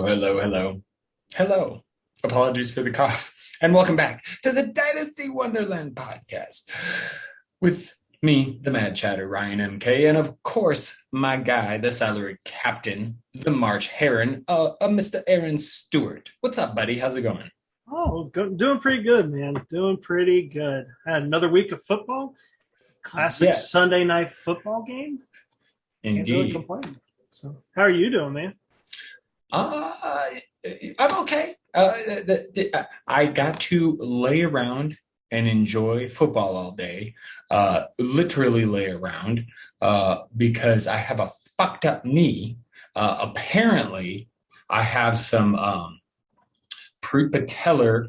Hello. Apologies for the cough. And welcome back to the Dynasty Wonderland podcast with me, the Mad Chatter, Ryan MK, and of course, my guy, the salary captain, the March Heron, Mr. Aaron Stewart. What's up, buddy? How's it going? Doing pretty good, man. Doing pretty good. Had another week of football. Classic Yes. Sunday night football game. Can't really Indeed. complain. So, how are you doing, man? I'm okay. I got to lay around and enjoy football all day, literally lay around, because I have a fucked up knee. Apparently, I have some prepatellar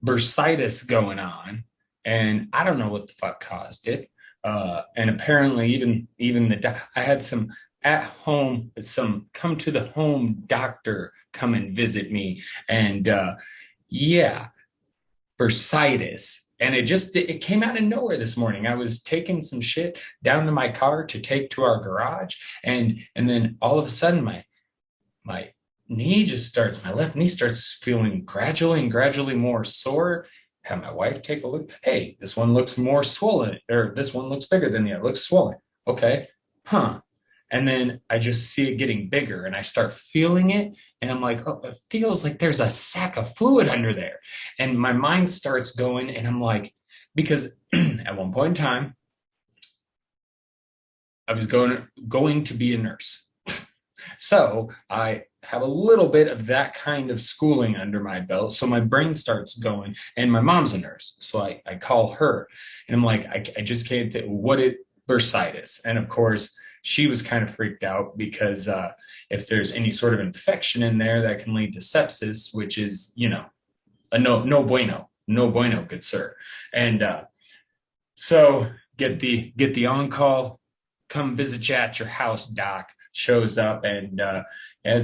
bursitis going on, and I don't know what the fuck caused it. And apparently, I had some at home, some come to the home doctor come and visit me, and yeah, bursitis. And it came out of nowhere this morning. I was taking some shit down to my car to take to our garage, and then all of a sudden my my left knee starts feeling gradually more sore. Have my wife take a look. Hey, this one looks more swollen, or this one looks bigger than the other. Looks swollen. Okay. Huh. And then I just see it getting bigger, and I start feeling it. And I'm like, oh, it feels like there's a sack of fluid under there. And my mind starts going, and I'm like, because at one point in time, I was going to be a nurse. So I have a little bit of that kind of schooling under my belt. So my brain starts going, and my mom's a nurse. So I call her, and I'm like, I just can't think what it bursitis. And of course, she was kind of freaked out because if there's any sort of infection in there, that can lead to sepsis, which is, a no bueno, good sir. And so get the on call, come visit you at your house, doc. Shows up and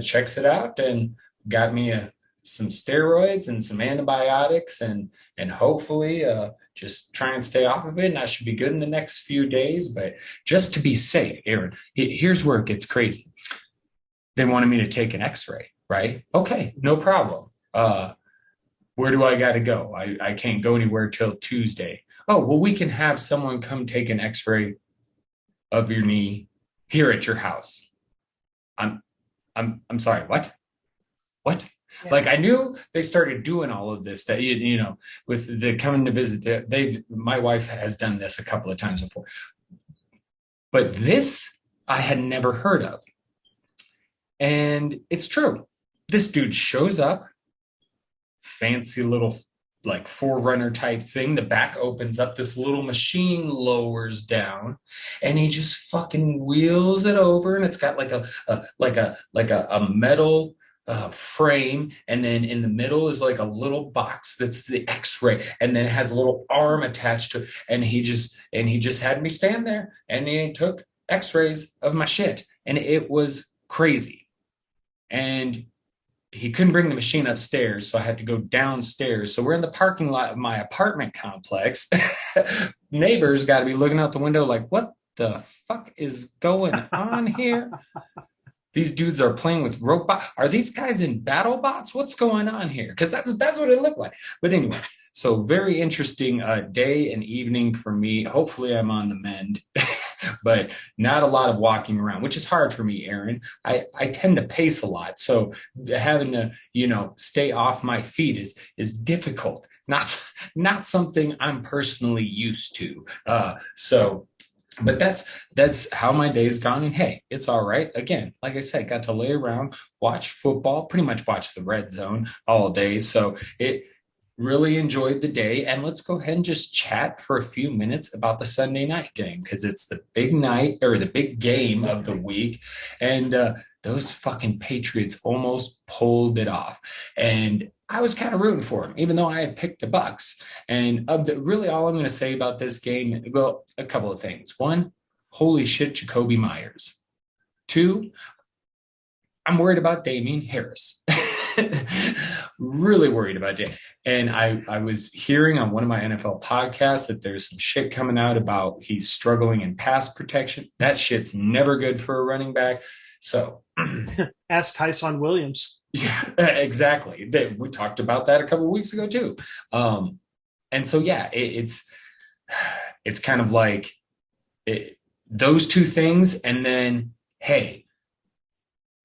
checks it out and got me some steroids and some antibiotics and hopefully just try and stay off of it, and I should be good in the next few days. But just to be safe, Aaron, here's where it gets crazy. They wanted me to take an x-ray, right? Okay, no problem. Where do I got to go? I can't go anywhere till Tuesday. Oh, well, we can have someone come take an x-ray of your knee here at your house. I'm sorry, what? Yeah. Like, I knew they started doing all of this, that, with the coming to visit. My wife has done this a couple of times before, but this I had never heard of. And it's true. This dude shows up, fancy little like Forerunner type thing. The back opens up, this little machine lowers down, and he just fucking wheels it over, and it's got like a metal frame, and then in the middle is like a little box that's the x-ray, and then it has a little arm attached to it, and he just had me stand there, and he took x-rays of my shit, and it was crazy. And he couldn't bring the machine upstairs, so I had to go downstairs. So we're in the parking lot of my apartment complex. Neighbors got to be looking out the window like, what the fuck is going on here? These dudes are playing with robots. Are these guys in battle bots? What's going on here? Because that's what it looked like. But anyway, so very interesting day and evening for me. Hopefully I'm on the mend. But not a lot of walking around, which is hard for me, Aaron. I tend to pace a lot. So having to, stay off my feet is difficult. Not something I'm personally used to. But that's how my day's gone. And hey, it's all right. Again, like I said, got to lay around, watch football, pretty much watch the red zone all day. So it really enjoyed the day. And let's go ahead and just chat for a few minutes about the Sunday night game, because it's the big night, or the big game of the week. And those fucking Patriots almost pulled it off. And I was kind of rooting for them, even though I had picked the Bucks. And really all I'm going to say about this game, well, a couple of things. One, holy shit, Jacoby Myers. Two, I'm worried about Damian Harris. Really worried about it. And I was hearing on one of my NFL podcasts that there's some shit coming out about he's struggling in pass protection. That shit's never good for a running back. So Ask Tyson Williams. yeah, exactly. We talked about that a couple of weeks ago too. And so yeah, it's kind of like those two things, and then hey,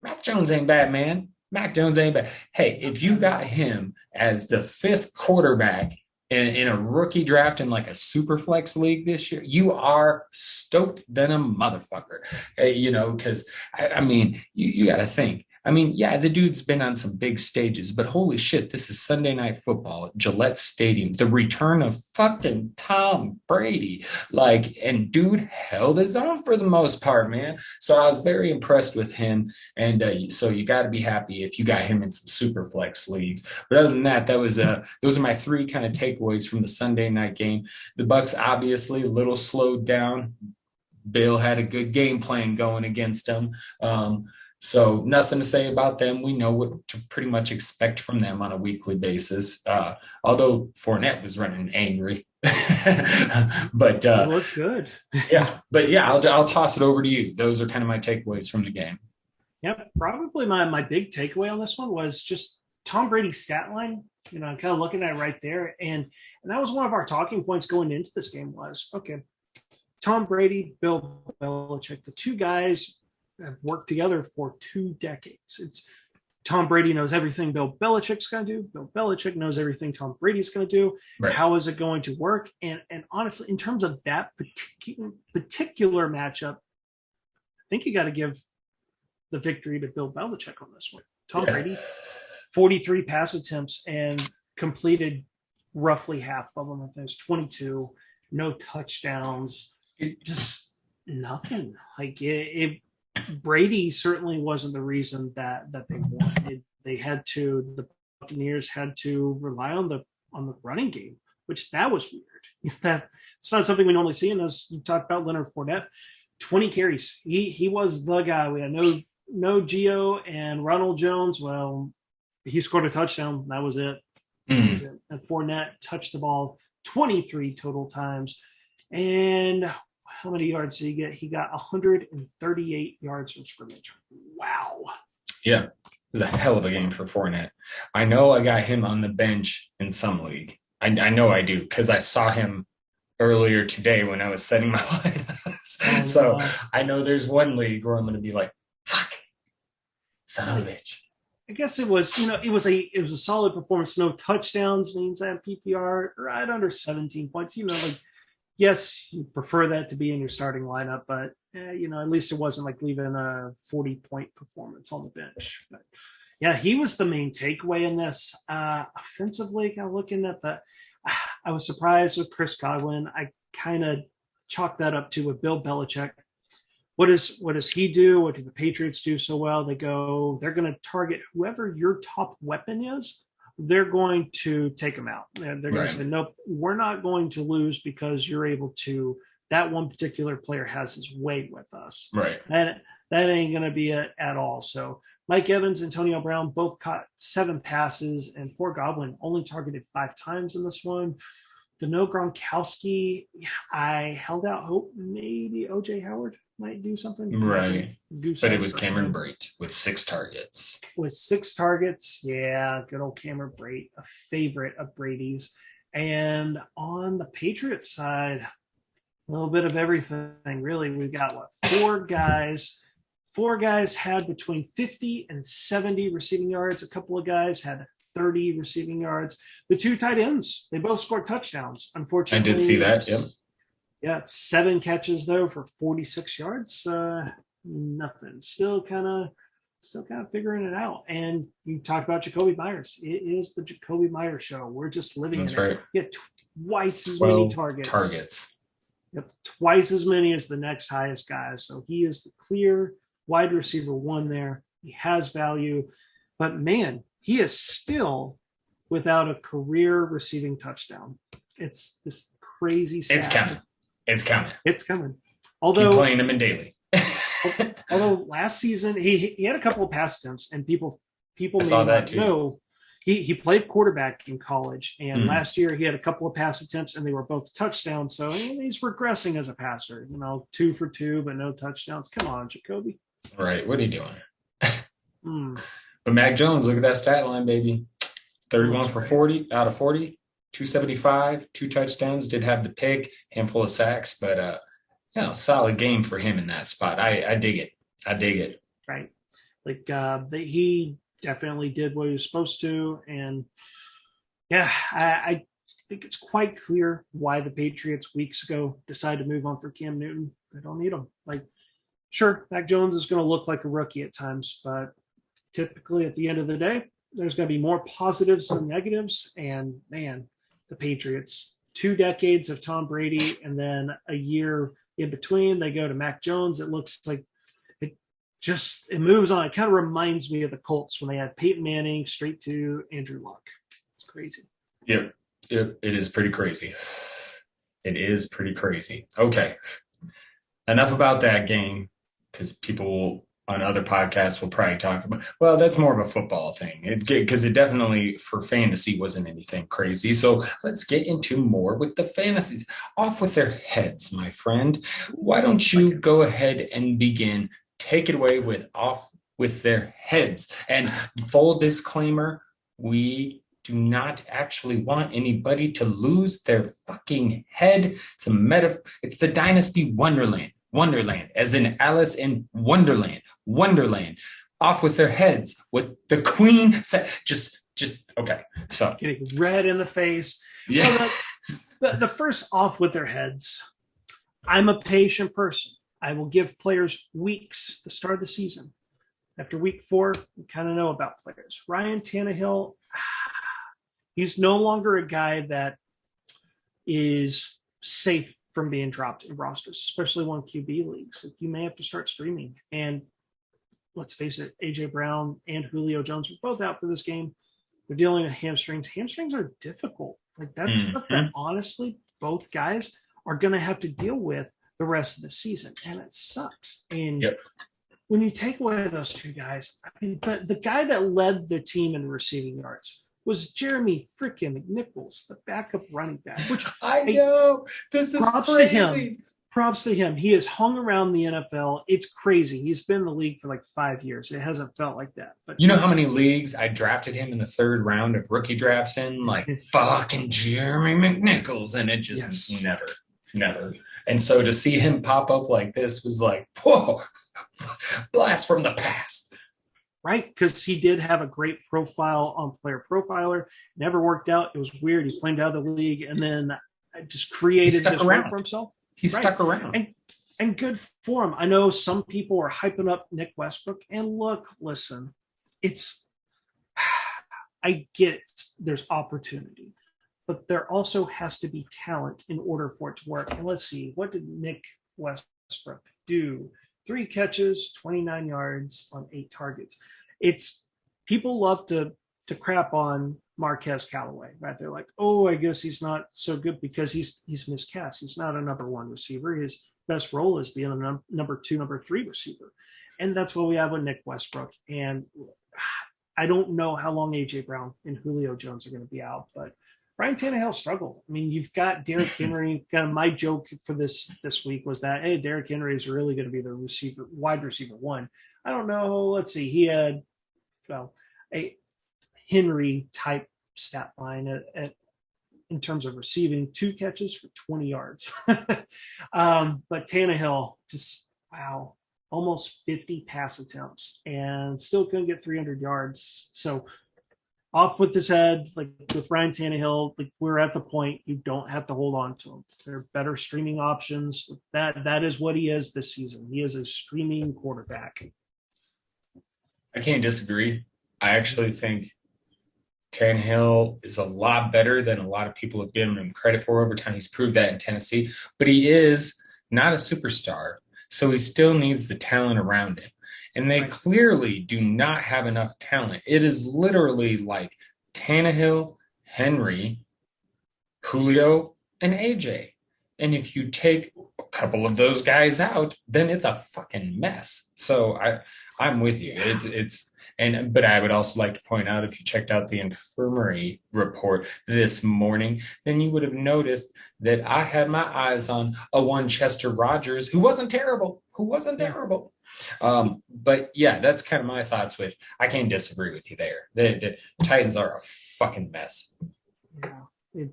Mac Jones ain't bad, man. Mac Jones ain't bad. Hey, if you got him as the fifth quarterback in a rookie draft in like a super flex league this year, you are stoked than a motherfucker. Because I mean, you got to think. I mean, yeah, the dude's been on some big stages, but holy shit, this is Sunday Night Football at Gillette Stadium, the return of fucking Tom Brady. And dude held his own for the most part, man. So I was very impressed with him. And so you got to be happy if you got him in some super flex leagues. But other than that, those are my three kind of takeaways from the Sunday night game. The Bucs obviously a little slowed down. Bill had a good game plan going against them. So nothing to say about them. We know what to pretty much expect from them on a weekly basis. Although Fournette was running angry, but looked good. yeah. But yeah, I'll toss it over to you. Those are kind of my takeaways from the game. Yep, probably my big takeaway on this one was just Tom Brady's stat line. Kind of looking at it right there, and that was one of our talking points going into this game was okay. Tom Brady, Bill Belichick, the two guys have worked together for 2 decades. It's Tom Brady knows everything Bill Belichick's going to do. Bill Belichick knows everything Tom Brady's going to do. Right. How is it going to work? And honestly, in terms of that particular matchup, I think you got to give the victory to Bill Belichick on this one. Tom Brady, 43 pass attempts and completed roughly half of them. I think it was 22, no touchdowns, just nothing. Brady certainly wasn't the reason that they won. The Buccaneers had to rely on the running game, which that was weird. It's not something we normally see. And as you talked about Leonard Fournette, 20 carries. He was the guy. We had no Gio and Ronald Jones. Well, he scored a touchdown. That was it. And Fournette touched the ball 23 total times. And how many yards did he get? He got 138 yards from scrimmage. Wow. Yeah. It was a hell of a game for Fournette. I know I got him on the bench in some league. I know I do because I saw him earlier today when I was setting my lineups. So I know there's one league where I'm going to be like, fuck, son of a bitch. I guess it was a solid performance. No touchdowns means that PPR right under 17 points. Yes, you prefer that to be in your starting lineup, but at least it wasn't like leaving a 40-point performance on the bench. But yeah, he was the main takeaway in this. Offensively, kind of looking at I was surprised with Chris Godwin. I kind of chalked that up to with Bill Belichick. What does he do? What do the Patriots do so well? They're going to target whoever your top weapon is. They're going to take them out. They're going to say, nope, we're not going to lose because you're able to, that one particular player has his way with us. Right. That ain't going to be it at all. So Mike Evans, Antonio Brown both caught 7 passes, and poor Godwin only targeted 5 times in this one. The no Gronkowski, I held out hope maybe O.J. Howard might do something. Right. But it was Cameron Brate with 6 targets. With 6 targets. Yeah, good old Cameron Brate, a favorite of Brady's. And on the Patriots side, a little bit of everything, really. We've got, 4 guys. 4 guys had between 50 and 70 receiving yards. A couple of guys had 30 receiving yards. The 2 tight ends, they both scored touchdowns. Unfortunately, I did see that. Yep. Yeah, 7 catches though for 46 yards. Nothing. Still kind of figuring it out. And you talked about Jacoby Myers. It is the Jacoby Myers show. We're just living in it. He had twice as many targets. Yep, twice as many as the next highest guys. So he is the clear wide receiver 1 there. He has value, but man, he is still without a career receiving touchdown. It's this crazy stat. It's coming. Although keep playing him in daily. although last season he had a couple of pass attempts, and people I saw that too. No, he played quarterback in college, and last year he had a couple of pass attempts, and they were both touchdowns. So he's regressing as a passer. 2 for 2, but no touchdowns. Come on, Jacoby. Right. What are you doing? Hmm. But Mac Jones, look at that stat line, baby. 31 Looks for great. 40 out of 40, 275, 2 touchdowns, did have the pick, handful of sacks, but solid game for him in that spot. I dig it. I dig it. Right. Like he definitely did what he was supposed to, and yeah, I think it's quite clear why the Patriots weeks ago decided to move on for Cam Newton. They don't need him. Like, sure, Mac Jones is going to look like a rookie at times, but typically at the end of the day, there's going to be more positives than negatives. And man, the Patriots, 2 decades of Tom Brady and then a year in between, they go to Mac Jones. It looks like it moves on. It kind of reminds me of the Colts when they had Peyton Manning straight to Andrew Luck. It's crazy. Yep. It is pretty crazy. It is pretty crazy. Okay. Enough about that game, because people on other podcasts will probably talk about, well, that's more of a football thing, because it definitely for fantasy wasn't anything crazy. So let's get into more with the fantasies. Off with their heads, my friend. Why don't you go ahead and begin? Take it away with off with their heads. And full disclaimer, we do not actually want anybody to lose their fucking head. It's the Dynasty Wonderland. Wonderland, as in Alice in Wonderland. Wonderland. Off with their heads. What the Queen said. Just okay. So getting red in the face. Yeah. Well, the first off with their heads. I'm a patient person. I will give players weeks to start the season. After week 4, we kind of know about players. Ryan Tannehill, he's no longer a guy that is safe from being dropped in rosters, especially one QB leagues. Like, you may have to start streaming. And let's face it, AJ Brown and Julio Jones were both out for this game. They're dealing with hamstrings. Hamstrings are difficult. Like, that's stuff that honestly both guys are going to have to deal with the rest of the season, and it sucks. And when you take away those two guys, I mean, the guy that led the team in receiving yards was Jeremy freaking McNichols, the backup running back. Which I know, this is crazy. Props to him. He has hung around the NFL. It's crazy. He's been in the league for like 5 years. It hasn't felt like that. But you know how many leagues I drafted him in the 3rd round of rookie drafts in? Like fucking Jeremy McNichols, and it just never. And so to see him pop up like this was like, whoa, blast from the past. Right, because he did have a great profile on Player Profiler. Never worked out. It was weird. He flamed out of the league and then just created his way for himself. He stuck around. And good for him. I know some people are hyping up Nick Westbrook. And look, listen, I get it. There's opportunity. But there also has to be talent in order for it to work. And let's see, what did Nick Westbrook do? 3 catches, 29 yards on 8 targets. It's people love to crap on Marquez Callaway, right? They're like, oh, I guess he's not so good because he's miscast. He's not a number 1 receiver. His best role is being a number 2, number 3 receiver. And that's what we have with Nick Westbrook. And I don't know how long AJ Brown and Julio Jones are going to be out, but Ryan Tannehill struggled. I mean, you've got Derrick Henry. Kind of my joke for this week was that, hey, Derrick Henry is really going to be the wide receiver 1. I don't know. Let's see. He had, a Henry type stat line in terms of receiving, 2 catches for 20 yards. But Tannehill just, almost 50 pass attempts and still couldn't get 300 yards. So off with his head, like with Ryan Tannehill, like we're at the point you don't have to hold on to him. There are better streaming options. That is what he is this season. He is a streaming quarterback. I can't disagree. I actually think Tannehill is a lot better than a lot of people have given him credit for over time. He's proved that in Tennessee, but he is not a superstar, so he still needs the talent around him. And they clearly do not have enough talent. It is literally like Tannehill, Henry, Julio, and AJ. And if you take a couple of those guys out, then it's a fucking mess. So I'm with you. But I would also like to point out, if you checked out the infirmary report this morning, then you would have noticed that I had my eyes on a one Chester Rogers who wasn't terrible. But yeah, that's kind of my thoughts with. I can't disagree with you there. The Titans are a fucking mess. Yeah,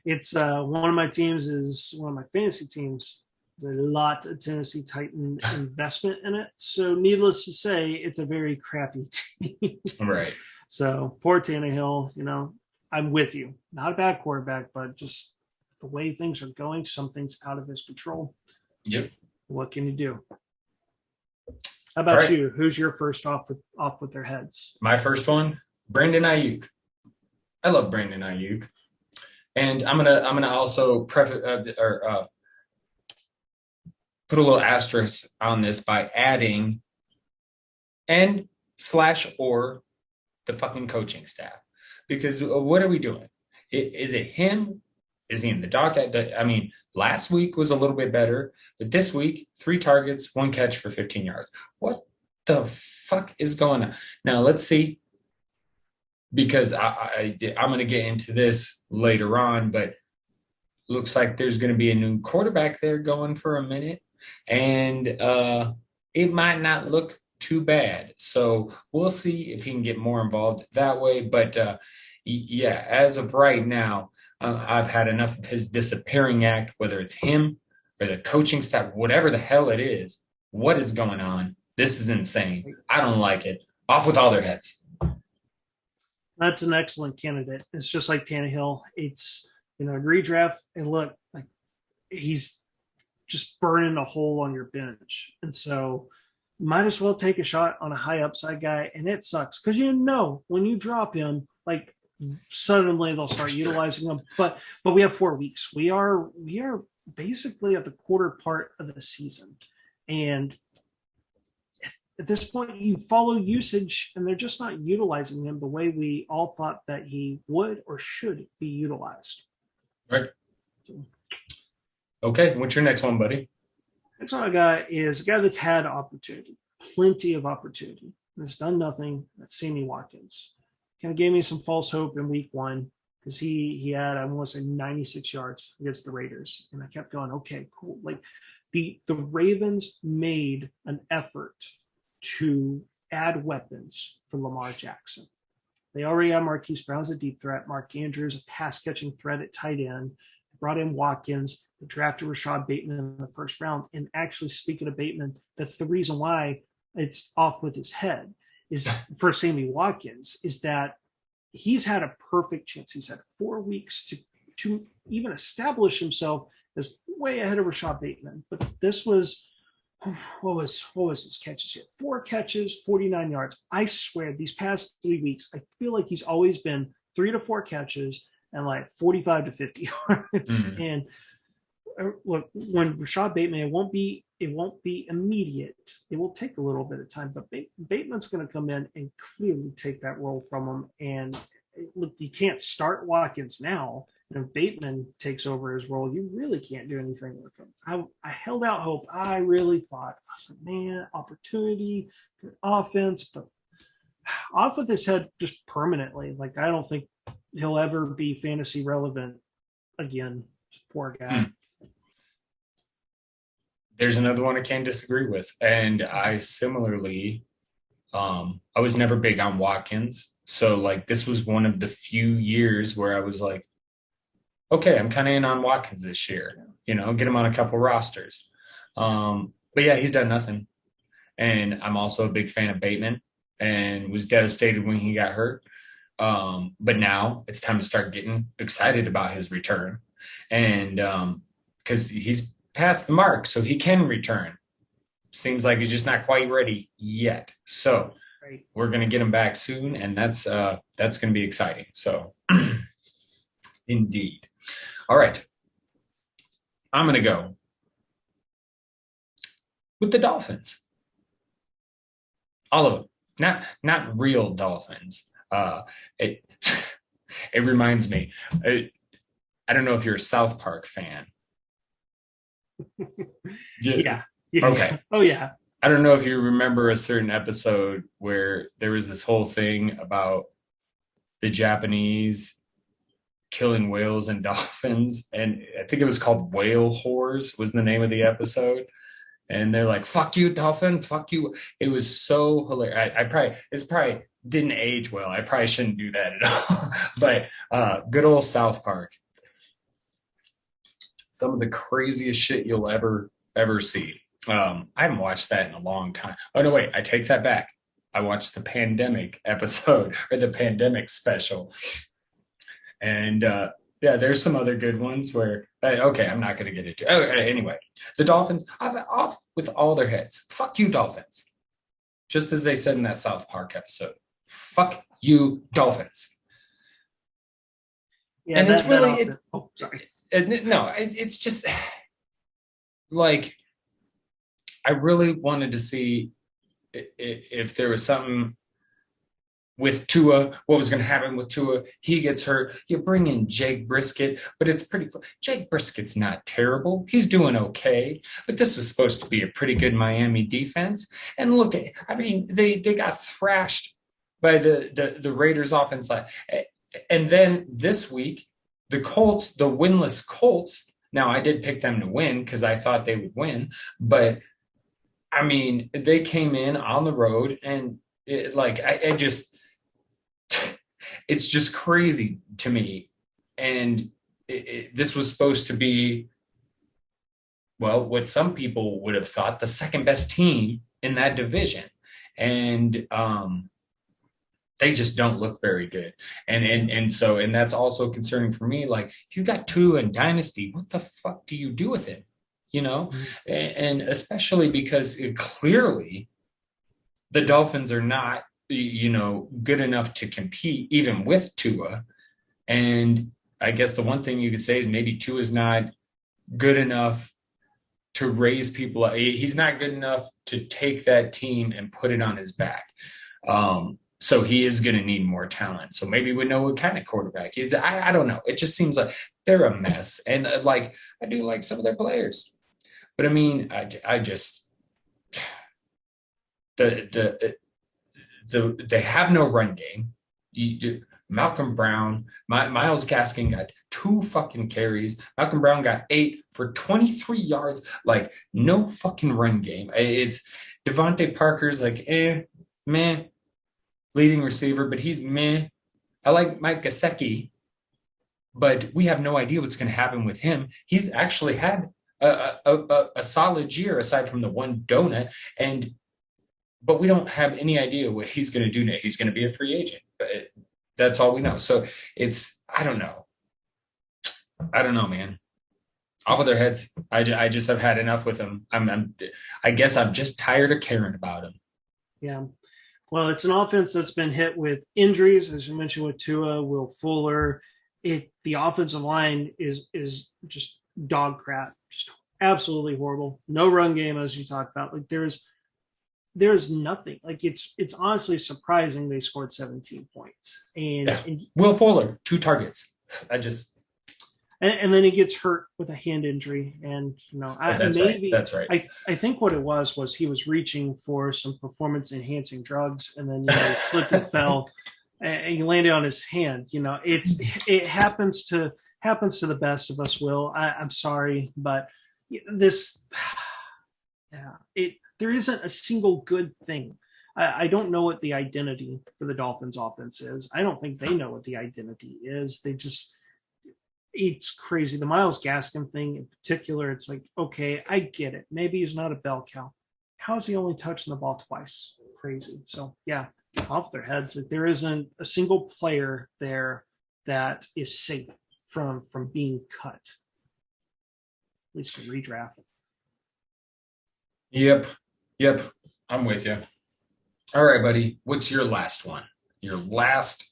it's one of my teams is one of my fantasy teams. There's a lot of Tennessee Titan investment in it. So needless to say, it's a very crappy team. Right. So poor Tannehill, I'm with you. Not a bad quarterback, but just the way things are going, something's out of his control. Yep. What can you do? How about you? Who's your first off with their heads? My first one, Brandon Ayuk. I love Brandon Ayuk. And I'm gonna also put a little asterisk on this by adding or the fucking coaching staff. Because what are we doing? Is it him? Is he in the dog? Last week was a little bit better, but this week, 3 targets, 1 catch for 15 yards. What the fuck is going on? Now, let's see, because I'm going to get into this later on, but looks like there's going to be a new quarterback there going for a minute. And it might not look too bad. So we'll see if he can get more involved that way. But yeah, as of right now, I've had enough of his disappearing act, whether it's him or the coaching staff, whatever the hell it is. What is going on? This is insane. I don't like it. Off with all their heads. That's an excellent candidate. It's just like Tannehill. It's, a redraft, and look, like he's just burning a hole on your bench. And so might as well take a shot on a high upside guy. And it sucks because when you drop him, like suddenly they'll start utilizing him. But we have 4 weeks. We are basically at the quarter part of the season. And at this point, you follow usage, and they're just not utilizing him the way we all thought that he would or should be utilized. Right. Okay, what's your next one, buddy? Next one I got is a guy that's had opportunity, plenty of opportunity, and has done nothing. That's Sami Watkins. Kind of gave me some false hope in week 1 because he had, I want to say, 96 yards against the Raiders. And I kept going, okay, cool. Like the Ravens made an effort to add weapons for Lamar Jackson. They already have Marquise Brown as a deep threat, Mark Andrews a pass-catching threat at tight end. They brought in Watkins. They drafted Rashad Bateman in the first round. And actually, speaking of Bateman, that's the reason why it's off with his head is for Sami Watkins, is that he's had a perfect chance. He's had 4 weeks to even establish himself as way ahead of Rashad Bateman. But this was, what was his catches here? 4 catches, 49 yards. I swear, these past 3 weeks, I feel like he's always been 3 to 4 catches and like 45 to 50 yards. Mm-hmm. And look, when Rashad Bateman, it won't be immediate. It will take a little bit of time, but Bateman's going to come in and clearly take that role from him. And look, you can't start Watkins now. And if Bateman takes over his role, you really can't do anything with him. I held out hope. I really thought, I was like, man, opportunity, good offense, but off with his head just permanently. Like, I don't think he'll ever be fantasy relevant again. Poor guy. There's another one I can't disagree with. And I similarly, I was never big on Watkins. So like, this was one of the few years where I was like, okay, I'm kind of in on Watkins this year, get him on a couple rosters. But yeah, he's done nothing. And I'm also a big fan of Bateman and was devastated when he got hurt. But now it's time to start getting excited about his return. And because he's past the mark, so he can return. Seems like he's just not quite ready yet. So we're going to get him back soon, and that's going to be exciting. So indeed. All right. I'm going to go with the Dolphins. All of them. Not real Dolphins. It reminds me. I don't know if you're a South Park fan. Yeah. Okay. Oh, yeah. I don't know if you remember a certain episode where there was this whole thing about the Japanese killing whales and dolphins, and I think it was called Whale Whores was the name of the episode. And they're like, "Fuck you, dolphin! Fuck you!" It was so hilarious. I probably it's probably didn't age well. I probably shouldn't do that at all. But good old South Park, some of the craziest shit you'll ever see. I haven't watched that in a long time. Oh no, wait, I take that back. I watched the pandemic episode or the pandemic special, and yeah, there's some other good ones where okay, I'm not going to get into. Oh, anyway, the Dolphins, I'm off with all their heads. Fuck you, Dolphins. Just as they said in that South Park episode. Fuck you, Dolphins. Yeah, And it's really sorry. No, it's just like I really wanted to see if there was something with Tua, what was going to happen with Tua. He gets hurt. You bring in Jake Brisket, but it's pretty. Jake Brisket's not terrible. He's doing okay. But this was supposed to be a pretty good Miami defense. And look, I mean, they got thrashed by the Raiders offense. And then this week, the Colts, the winless Colts. Now I did pick them to win because I thought they would win, but I mean, they came in on the road and I just. It's just crazy to me. And this was supposed to be, well, what some people would have thought the second best team in that division. And they just don't look very good. And so that's also concerning for me. Like, if you got two in Dynasty, what the fuck do you do with it? You know? Mm-hmm. And especially because clearly the Dolphins are not, good enough to compete even with Tua. And I guess the one thing you could say is maybe Tua's not good enough to raise people. He's not good enough to take that team and put it on his back. So he is going to need more talent. So maybe we know what kind of quarterback he is. I don't know. It just seems like they're a mess. And I do like some of their players, but I mean, I just they have no run game. Malcolm Brown, Myles Gaskin got 2 fucking carries. Malcolm Brown got 8 for 23 yards. Like, no fucking run game. It's Devontae Parker's like, meh, leading receiver, but he's meh. I like Mike Gesicki, but we have no idea what's going to happen with him. He's actually had a solid year aside from the one donut, but we don't have any idea what he's going to do now. He's going to be a free agent, but that's all we know. So I don't know. I don't know, man. Off of their heads. I just have had enough with them. I guess I'm just tired of caring about them. Yeah. Well, it's an offense that's been hit with injuries, as you mentioned, with Tua, Will Fuller. The offensive line is just dog crap, just absolutely horrible. No run game, as you talked about. Like, there's nothing. Like, it's honestly surprising they scored 17 points. And Will Fuller, 2 targets. And then he gets hurt with a hand injury. And, that's right. I think what it was he was reaching for some performance enhancing drugs, and then, he slipped and fell and he landed on his hand. It happens to the best of us, Will. I'm sorry, but this, there isn't a single good thing. I don't know what the identity for the Dolphins offense is. I don't think they know what the identity is. It's crazy. The Myles Gaskin thing in particular, it's like, okay, I get it. Maybe he's not a bell cow. How is he only touching the ball twice? Crazy. So yeah, off their heads. There isn't a single player there that is safe from being cut. At least in redraft. Yep. I'm with you. All right, buddy. What's your last one? Your last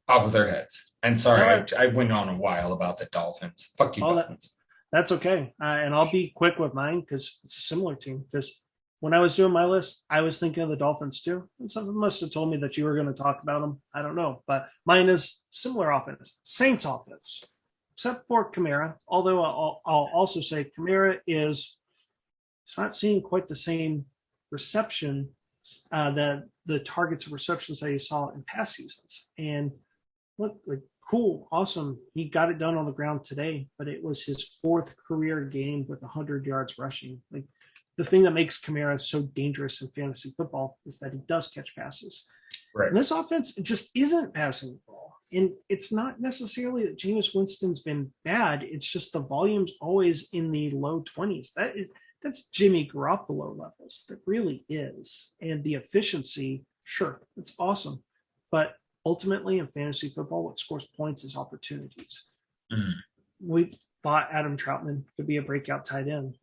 off of their heads. And sorry, I went on a while about the Dolphins. Fuck you, Dolphins. That's okay. And I'll be quick with mine because it's a similar team. Because when I was doing my list, I was thinking of the Dolphins too. And someone must have told me that you were going to talk about them. I don't know. But mine is similar offense. Saints offense. Except for Kamara. Although I'll also say Kamara is not seeing quite the same reception, the targets of receptions that he saw in past seasons. And look, like, cool, awesome. He got it done on the ground today, but it was his 4th career game with 100 yards rushing. Like, the thing that makes Kamara so dangerous in fantasy football is that he does catch passes. Right. And this offense just isn't passing the ball. And it's not necessarily that Jameis Winston's been bad. It's just the volume's always in the low 20s. That's Jimmy Garoppolo levels. That really is. And the efficiency, sure, it's awesome. But ultimately in fantasy football, what scores points is opportunities. We thought Adam Troutman could be a breakout tight end.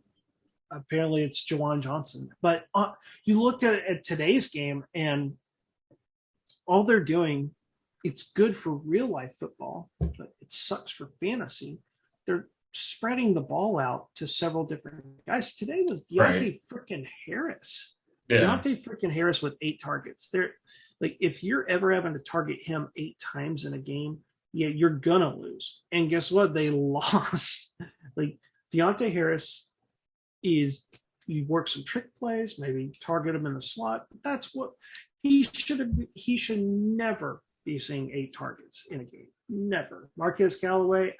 Apparently it's Jawan Johnson. But you looked at today's game, and all they're doing, it's good for real life football, but it sucks for fantasy. They're spreading the ball out to several different guys. Today was Deontay freaking Harris. Yeah. Deontay freaking Harris with 8 targets. They're like, if you're ever having to target him 8 times in a game, yeah, you're gonna lose. And guess what? They lost. Like, Deontay Harris you work some trick plays, maybe target him in the slot. But that's what he should never be seeing 8 targets in a game. Never. Marquez Callaway,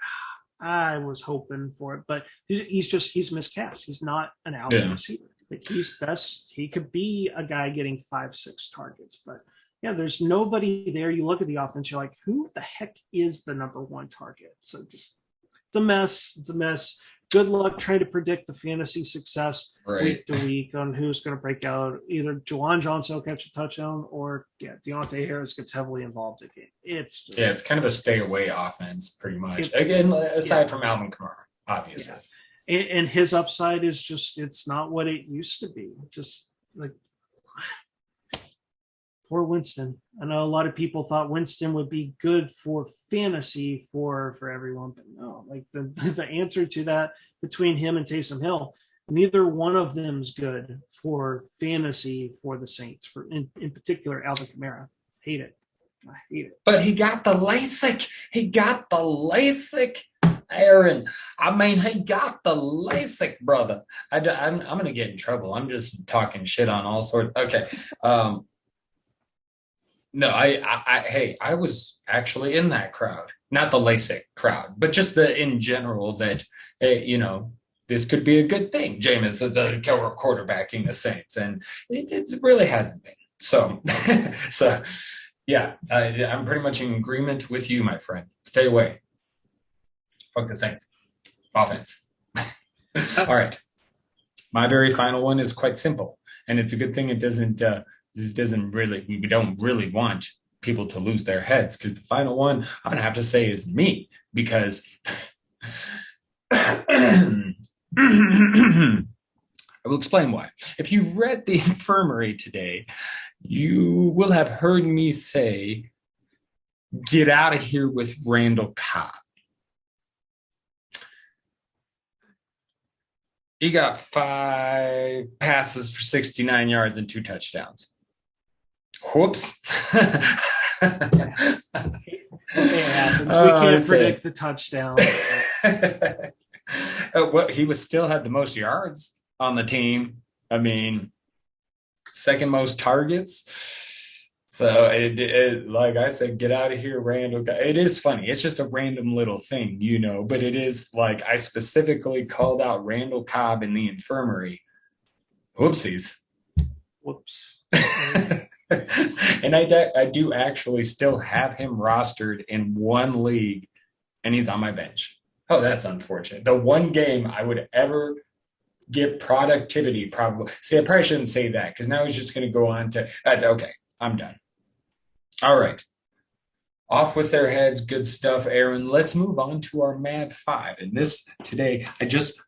I was hoping for it, but he's miscast. He's not an out receiver. Like, he's best. He could be a guy getting 5-6 targets, but yeah, there's nobody there. You look at the offense, you're like, who the heck is the number 1 target? So just, it's a mess. It's a mess. Good luck trying to predict the fantasy success week to week on who's going to break out. Either Jawan Johnson will catch a touchdown, or Deontay Harris gets heavily involved in the game. It's just, it's kind of a stay away offense, pretty much. Again, aside from Alvin Kamara, obviously. Yeah. And his upside is just, it's not what it used to be. Just like, poor Winston. I know a lot of people thought Winston would be good for fantasy for everyone, but no, like the answer to that between him and Taysom Hill, neither one of them is good for fantasy for the Saints. For in particular, Alvin Kamara. I hate it. But he got the LASIK. Aaron, I mean, he got the LASIK, brother. I'm going to get in trouble. I'm just talking shit on all sorts. Okay. No, I was actually in that crowd, not the LASIK crowd, but just in general that, this could be a good thing. Jameis, the killer quarterbacking the Saints, and it really hasn't been. So, yeah, I'm pretty much in agreement with you, my friend. Stay away. Fuck the Saints. Offense. All right. My very final one is quite simple, and it's a good thing it doesn't. We don't really want people to lose their heads, because the final one I'm going to have to say is me, because I will explain why. If you read the infirmary today, you will have heard me say, get out of here with Randall Cobb. He got 5 passes for 69 yards and 2 touchdowns. Whoops. It happens. We can't predict the touchdown. Well, he still had the most yards on the team. I mean, second most targets. So it like I said, get out of here, Randall. It is funny. It's just a random little thing, but it is like, I specifically called out Randall Cobb in the infirmary. Whoopsies. Whoops. And I do actually still have him rostered in one league, and he's on my bench. Oh, that's unfortunate. The one game I would ever get productivity, probably. See, I probably shouldn't say that, because now he's just going to go on to, okay, I'm done. All right. Off with their heads. Good stuff, Aaron. Let's move on to our Mad 5. And this today, I just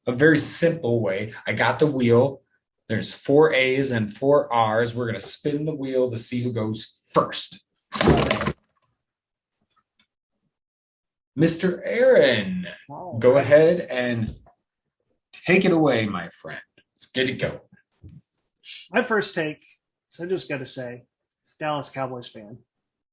a very simple way. I got the wheel. There's 4 A's and 4 R's. We're going to spin the wheel to see who goes first. Mr. Aaron, go ahead and take it away, my friend. Let's get it going. My first take, so I just got to say, it's a Dallas Cowboys fan.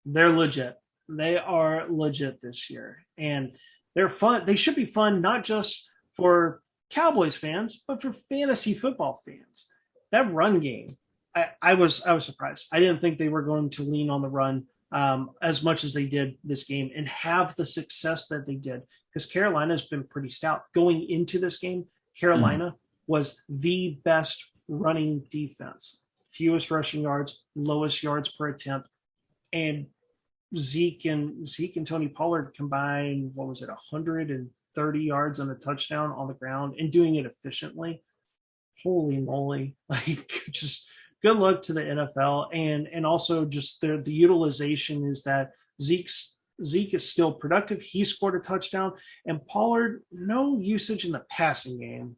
They're legit. They are legit this year. And they're fun. They should be fun, not just for Cowboys fans, but for fantasy football fans. that run game, I was surprised. I didn't think they were going to lean on the run as much as they did this game and have the success that they did, because Carolina's been pretty stout going into this game. Carolina was the best running defense, fewest rushing yards, lowest yards per attempt, and Zeke and Tony Pollard combined, what was it, 130 yards and a touchdown on the ground, and doing it efficiently. Holy moly! Like, just good luck to the NFL, and also just the utilization is that Zeke is still productive. He scored a touchdown, and Pollard, no usage in the passing game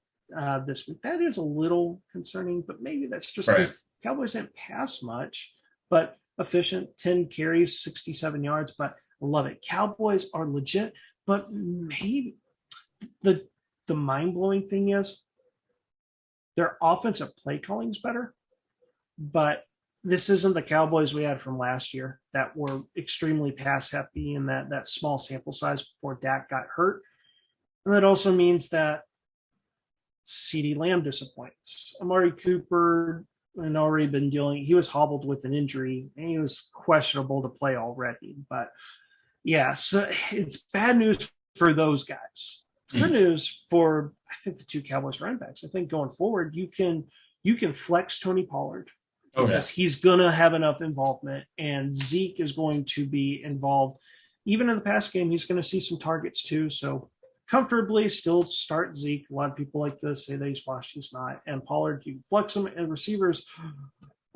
this week. That is a little concerning, but maybe that's just because Cowboys didn't pass much, but efficient, 10 carries, 67 yards. But I love it. Cowboys are legit, but maybe the mind-blowing thing is their offensive play calling is better, but this isn't the Cowboys we had from last year that were extremely pass happy in that small sample size before Dak got hurt. And that also means that CeeDee Lamb disappoints. Amari Cooper had already been dealing, he was hobbled with an injury and he was questionable to play already. But yeah, so it's bad news for those guys. It's good news for, I think, the two Cowboys running backs. I think going forward, you can flex Tony Pollard because he's going to have enough involvement, and Zeke is going to be involved. Even in the pass game, he's going to see some targets too. So comfortably still start Zeke. A lot of people like to say that he's washed. He's not. And Pollard, you flex him. And receivers,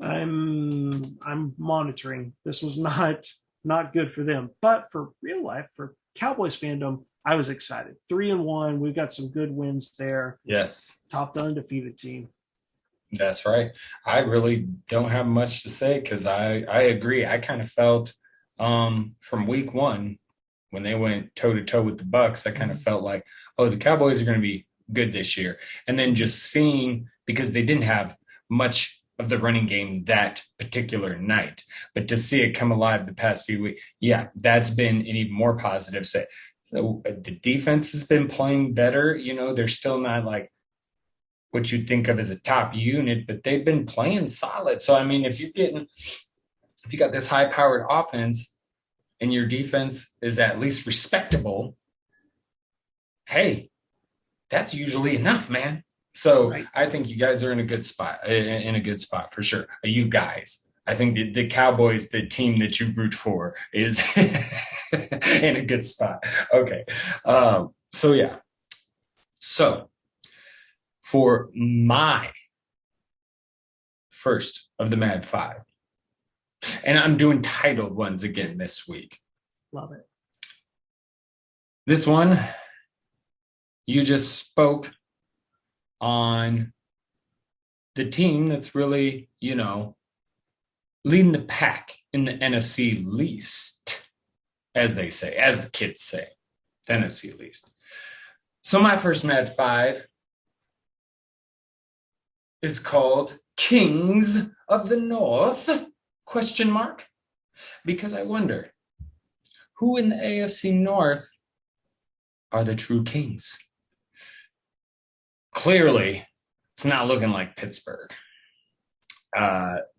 I'm monitoring. This was not good for them. But for real life, for Cowboys fandom, I was excited. 3-1. We've got some good wins there. Yes. Top undefeated team. That's right. I really don't have much to say because I agree. I kind of felt from week one when they went toe-to-toe with the Bucs, I kind of felt like, oh, the Cowboys are going to be good this year. And then just seeing, because they didn't have much of the running game that particular night, but to see it come alive the past few weeks, yeah, that's been an even more positive say. So the defense has been playing better. You know, they're still not like what you'd think of as a top unit, but they've been playing solid. So, I mean, if you got this high-powered offense and your defense is at least respectable, hey, that's usually enough, man. So I think you guys are in a good spot for sure. You guys. I think the Cowboys, the team that you root for, is in a good spot. Okay. So, yeah. So, for my first of the Mad Five, and I'm doing titled ones again this week. Love it. This one, you just spoke on the team that's really, leading the pack in the NFC least, as they say, as the kids say, the NFC least. So my first Mad Five is called Kings of the North, ? Because I wonder, who in the AFC North are the true kings? Clearly, it's not looking like Pittsburgh.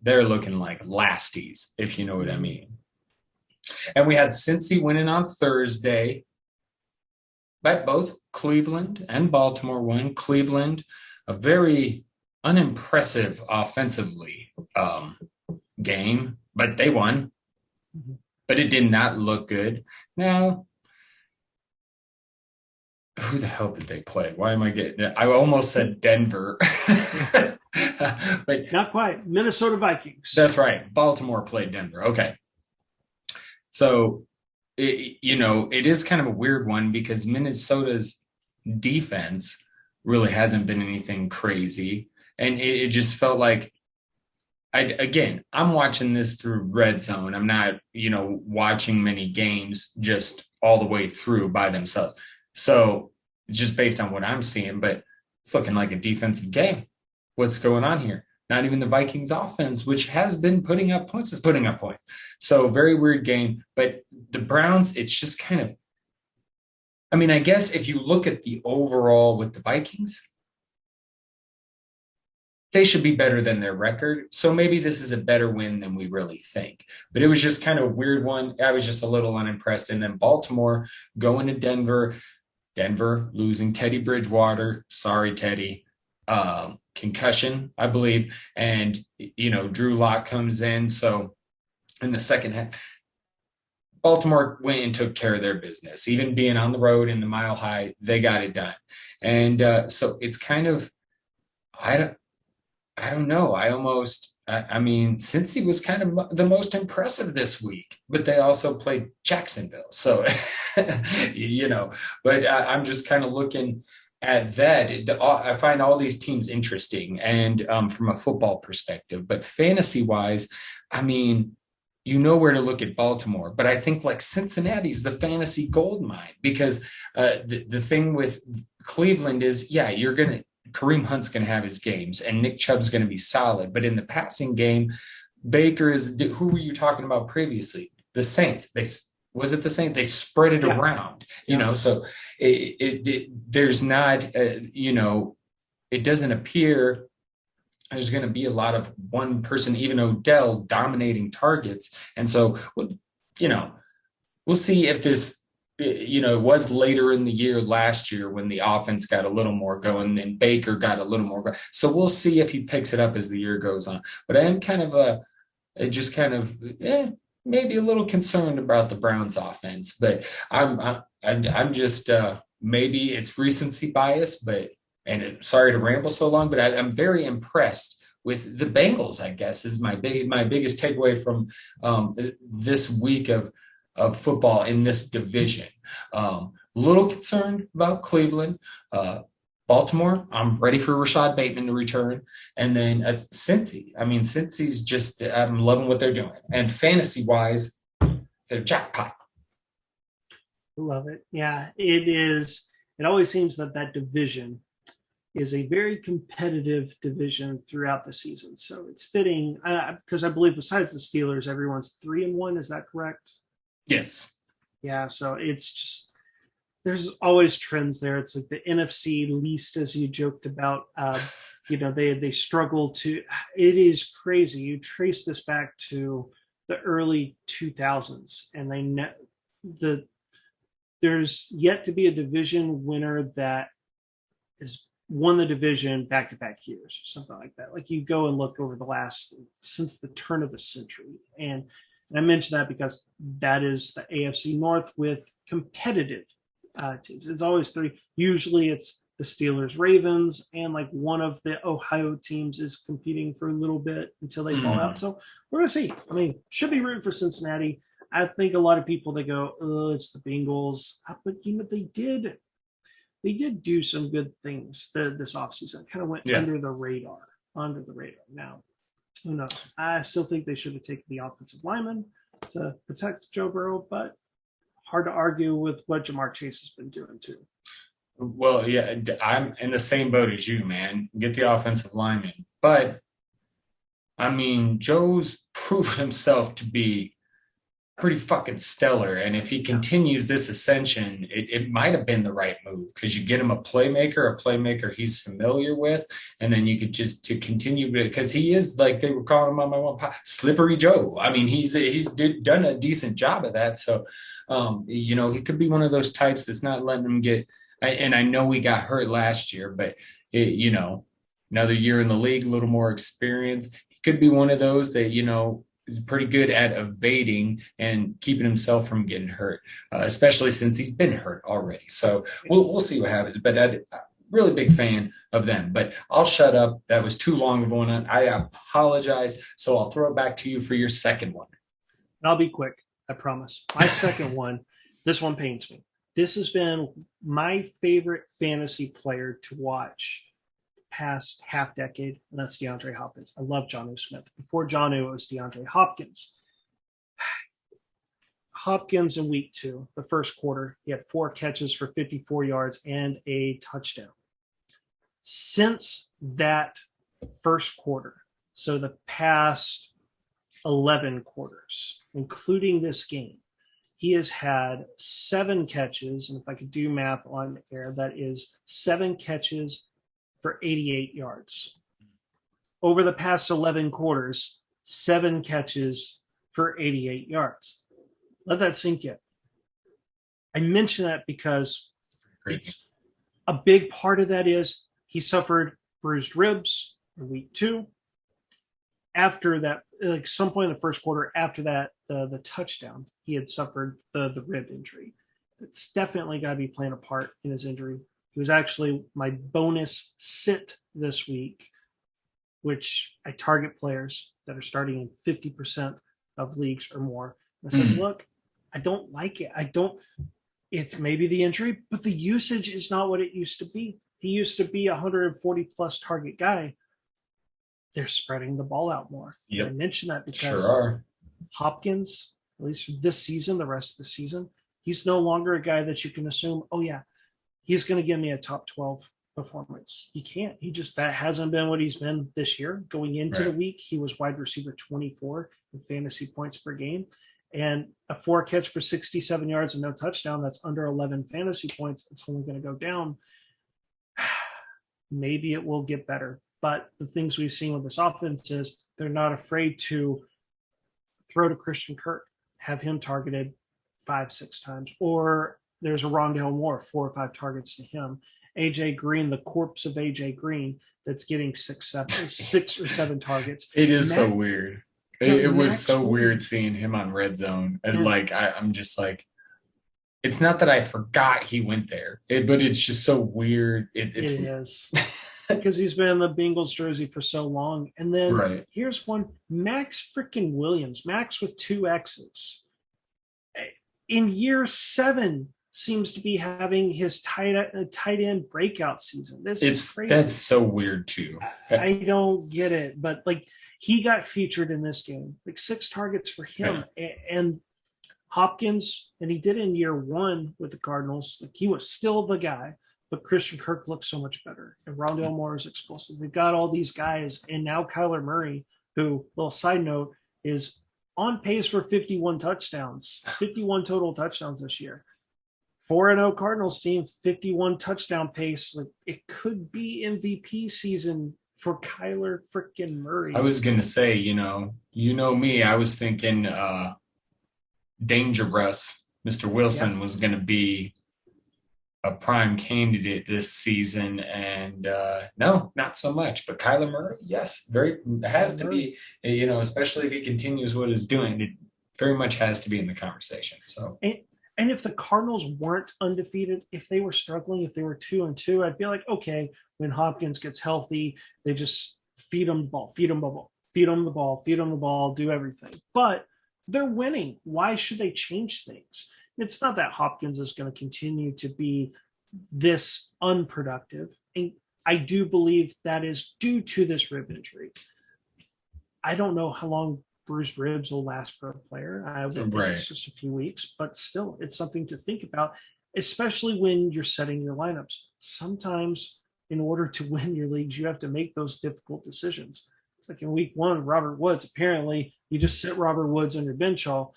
They're looking like lasties, if you know what I mean. And we had Cincy winning on Thursday, but both Cleveland and Baltimore won. Cleveland, a very unimpressive offensively game, but they won. But it did not look good. Now, who the hell did they play? Why am I getting it? I almost said Denver. But not quite. Minnesota Vikings. That's right. Baltimore played Denver. Okay. So, it is kind of a weird one because Minnesota's defense really hasn't been anything crazy. And it just felt like, I'm watching this through Red Zone. I'm not, watching many games just all the way through by themselves. So it's just based on what I'm seeing, but it's looking like a defensive game. What's going on here? Not even the Vikings offense, which has been putting up points, is putting up points. So very weird game. But the Browns, it's just kind of, I guess if you look at the overall with the Vikings, they should be better than their record. So maybe this is a better win than we really think. But it was just kind of a weird one. I was just a little unimpressed. And then Baltimore going to Denver, Denver losing Teddy Bridgewater. Sorry, Teddy. Concussion, I believe. And, Drew Lock comes in. So in the second half, Baltimore went and took care of their business. Even being on the road in the Mile High, they got it done. And so it's kind of, I don't know. I mean, Cincy was kind of the most impressive this week, but they also played Jacksonville. So, but I'm just kind of looking at that. I find all these teams interesting and from a football perspective, but fantasy wise, I mean, where to look at Baltimore, but I think like Cincinnati's the fantasy gold mine because the thing with Cleveland is, Kareem Hunt's going to have his games and Nick Chubb's going to be solid. But in the passing game, who were you talking about previously? The Saints. Was it the Saints? They spread it around, so there's not, it doesn't appear there's going to be a lot of one person, even Odell dominating targets. And so, we'll see if this, it was later in the year last year when the offense got a little more going and Baker got a little more going. So we'll see if he picks it up as the year goes on. But I am kind of maybe a little concerned about the Browns offense, but I'm just maybe it's recency bias, sorry to ramble so long, but I'm very impressed with the Bengals, I guess, is my biggest takeaway from this week of football in this division. Little concerned about Cleveland. Baltimore, I'm ready for Rashad Bateman to return. And then Cincy. I mean, Cincy's just, I'm loving what they're doing. And fantasy-wise, they're jackpot. Love it. Yeah, it is. It always seems that division is a very competitive division throughout the season. So it's fitting because I believe besides the Steelers, everyone's 3-1. Is that correct? Yes. Yeah. So it's just, there's always trends there. It's like the NFC least, as you joked about, they struggle to, it is crazy. You trace this back to the early 2000s and there's yet to be a division winner that has won the division back-to-back years or something like that. Like you go and look over since the turn of the century. And I mention that because that is the AFC North with competitive teams. It's always three. Usually it's the Steelers, Ravens, and like one of the Ohio teams is competing for a little bit until they fall out. So we're going to see. I mean, should be rooting for Cincinnati. I think a lot of people, they go, oh, it's the Bengals. But, they did do some good things this offseason. Kind of went under the radar. Now, who knows? I still think they should have taken the offensive lineman to protect Joe Burrow, but hard to argue with what Jamar Chase has been doing too. Well, yeah, I'm in the same boat as you, man. Get the offensive lineman. But, I mean, Joe's proven himself to be pretty fucking stellar. And if he continues this ascension, it might have been the right move because you get him a playmaker he's familiar with, and then you could just to continue because he is like they were calling him on my one slippery Joe. I mean, he's done a decent job of that. So, he could be one of those types that's not letting him get. And I know he got hurt last year, but another year in the league, a little more experience. He could be one of those that is pretty good at evading and keeping himself from getting hurt, especially since he's been hurt already. So we'll see what happens. But I'm really big fan of them. But I'll shut up. That was too long of one. I apologize. So I'll throw it back to you for your second one. I'll be quick. I promise. My second one, this one pains me. This has been my favorite fantasy player to watch past half decade, and that's DeAndre Hopkins. I love Jonnu Smith. Before Jonnu, it was DeAndre Hopkins. Hopkins in week 2, the first quarter, he had 4 catches for 54 yards and a touchdown. Since that first quarter, so the past 11 quarters, including this game, he has had 7 catches, and if I could do math on air, that is 7 catches for 88 yards. over the past 11 quarters, 7 catches for 88 yards. Let that sink in. I mention that because it's a big part of that is he suffered bruised ribs in week 2. After that, like some point in the first quarter, after that, the touchdown, he had suffered the rib injury. It's definitely got to be playing a part in his injury. He was actually my bonus sit this week, which I target players that are starting in 50% of leagues or more. I said, look, I don't like it. It's maybe the injury, but the usage is not what it used to be. He used to be a 140 plus target guy. They're spreading the ball out more. Yep. I mention that because Hopkins, at least for this season, the rest of the season, he's no longer a guy that you can assume, oh yeah, he's going to give me a top 12 performance. He can't. That hasn't been what he's been this year. Going into the week, he was wide receiver 24 in fantasy points per game. And a 4 catch for 67 yards and no touchdown, that's under 11 fantasy points. It's only going to go down. Maybe it will get better. But the things we've seen with this offense is they're not afraid to throw to Christian Kirk, have him targeted 5-6 times. Or there's a Rondale Moore, 4 or 5 targets to him. AJ Green, the corpse of AJ Green, that's getting 6 or 7 targets. It is so weird. It was so weird seeing him on Red Zone. And I'm just like, it's not that I forgot he went there, but it's just so weird. It is. Because he's been in the Bengals jersey for so long. And then here's one, Max freaking Williams, Max with 2 X's. In year 7, seems to be having his tight end breakout season. This is crazy. That's so weird too. I don't get it, but he got featured in this game, 6 targets for him. And Hopkins, and he did in year 1 with the Cardinals. He was still the guy, but Christian Kirk looks so much better. And Rondale Moore is explosive. We've got all these guys, and now Kyler Murray, who, little side note, is on pace for 51 touchdowns, 51 total touchdowns this year. 4-0 Cardinals team, 51 touchdown pace. It could be MVP season for Kyler freaking Murray. I was going to say, you know me, I was thinking Dangerous Mr. Wilson was going to be a prime candidate this season, and no, not so much. But Kyler Murray, yes, has to be, especially if he continues what he's doing, it very much has to be in the conversation. So. And if the Cardinals weren't undefeated, if they were struggling, if they were 2-2, I'd be like, okay, when Hopkins gets healthy, they just feed him the ball, do everything. But they're winning. Why should they change things? It's not that Hopkins is going to continue to be this unproductive. And I do believe that is due to this rib injury. I don't know how long bruised ribs will last for a player. I would think it's just a few weeks, but still, it's something to think about, especially when you're setting your lineups. Sometimes in order to win your leagues, you have to make those difficult decisions. It's like in week 1, Robert Woods, apparently you just sit Robert Woods on your bench all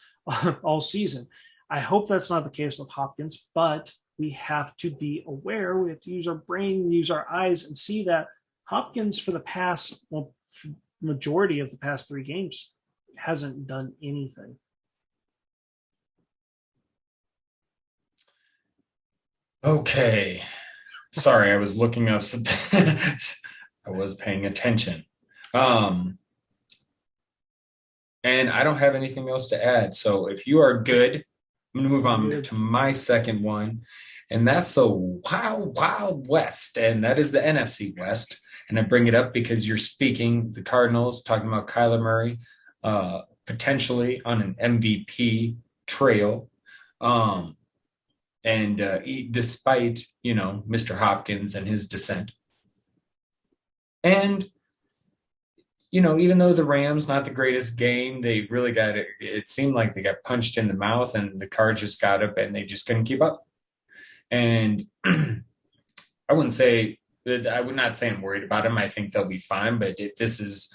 season. I hope that's not the case with Hopkins, but we have to be aware. We have to use our brain, use our eyes, and see that Hopkins for the majority of the past 3 games hasn't done anything. Okay. Sorry, I was looking up some I was paying attention. And I don't have anything else to add. So if you are good, I'm going to move on to my second one. And that's the Wild Wild West. And that is the NFC West. And I bring it up because you're speaking the Cardinals, talking about Kyler Murray, potentially on an MVP trail. Despite, Mr. Hopkins and his descent. And, even though the Rams, not the greatest game, they really it seemed like they got punched in the mouth and the Cards just got up and they just couldn't keep up. And I would not say I'm worried about them. I think they'll be fine, but this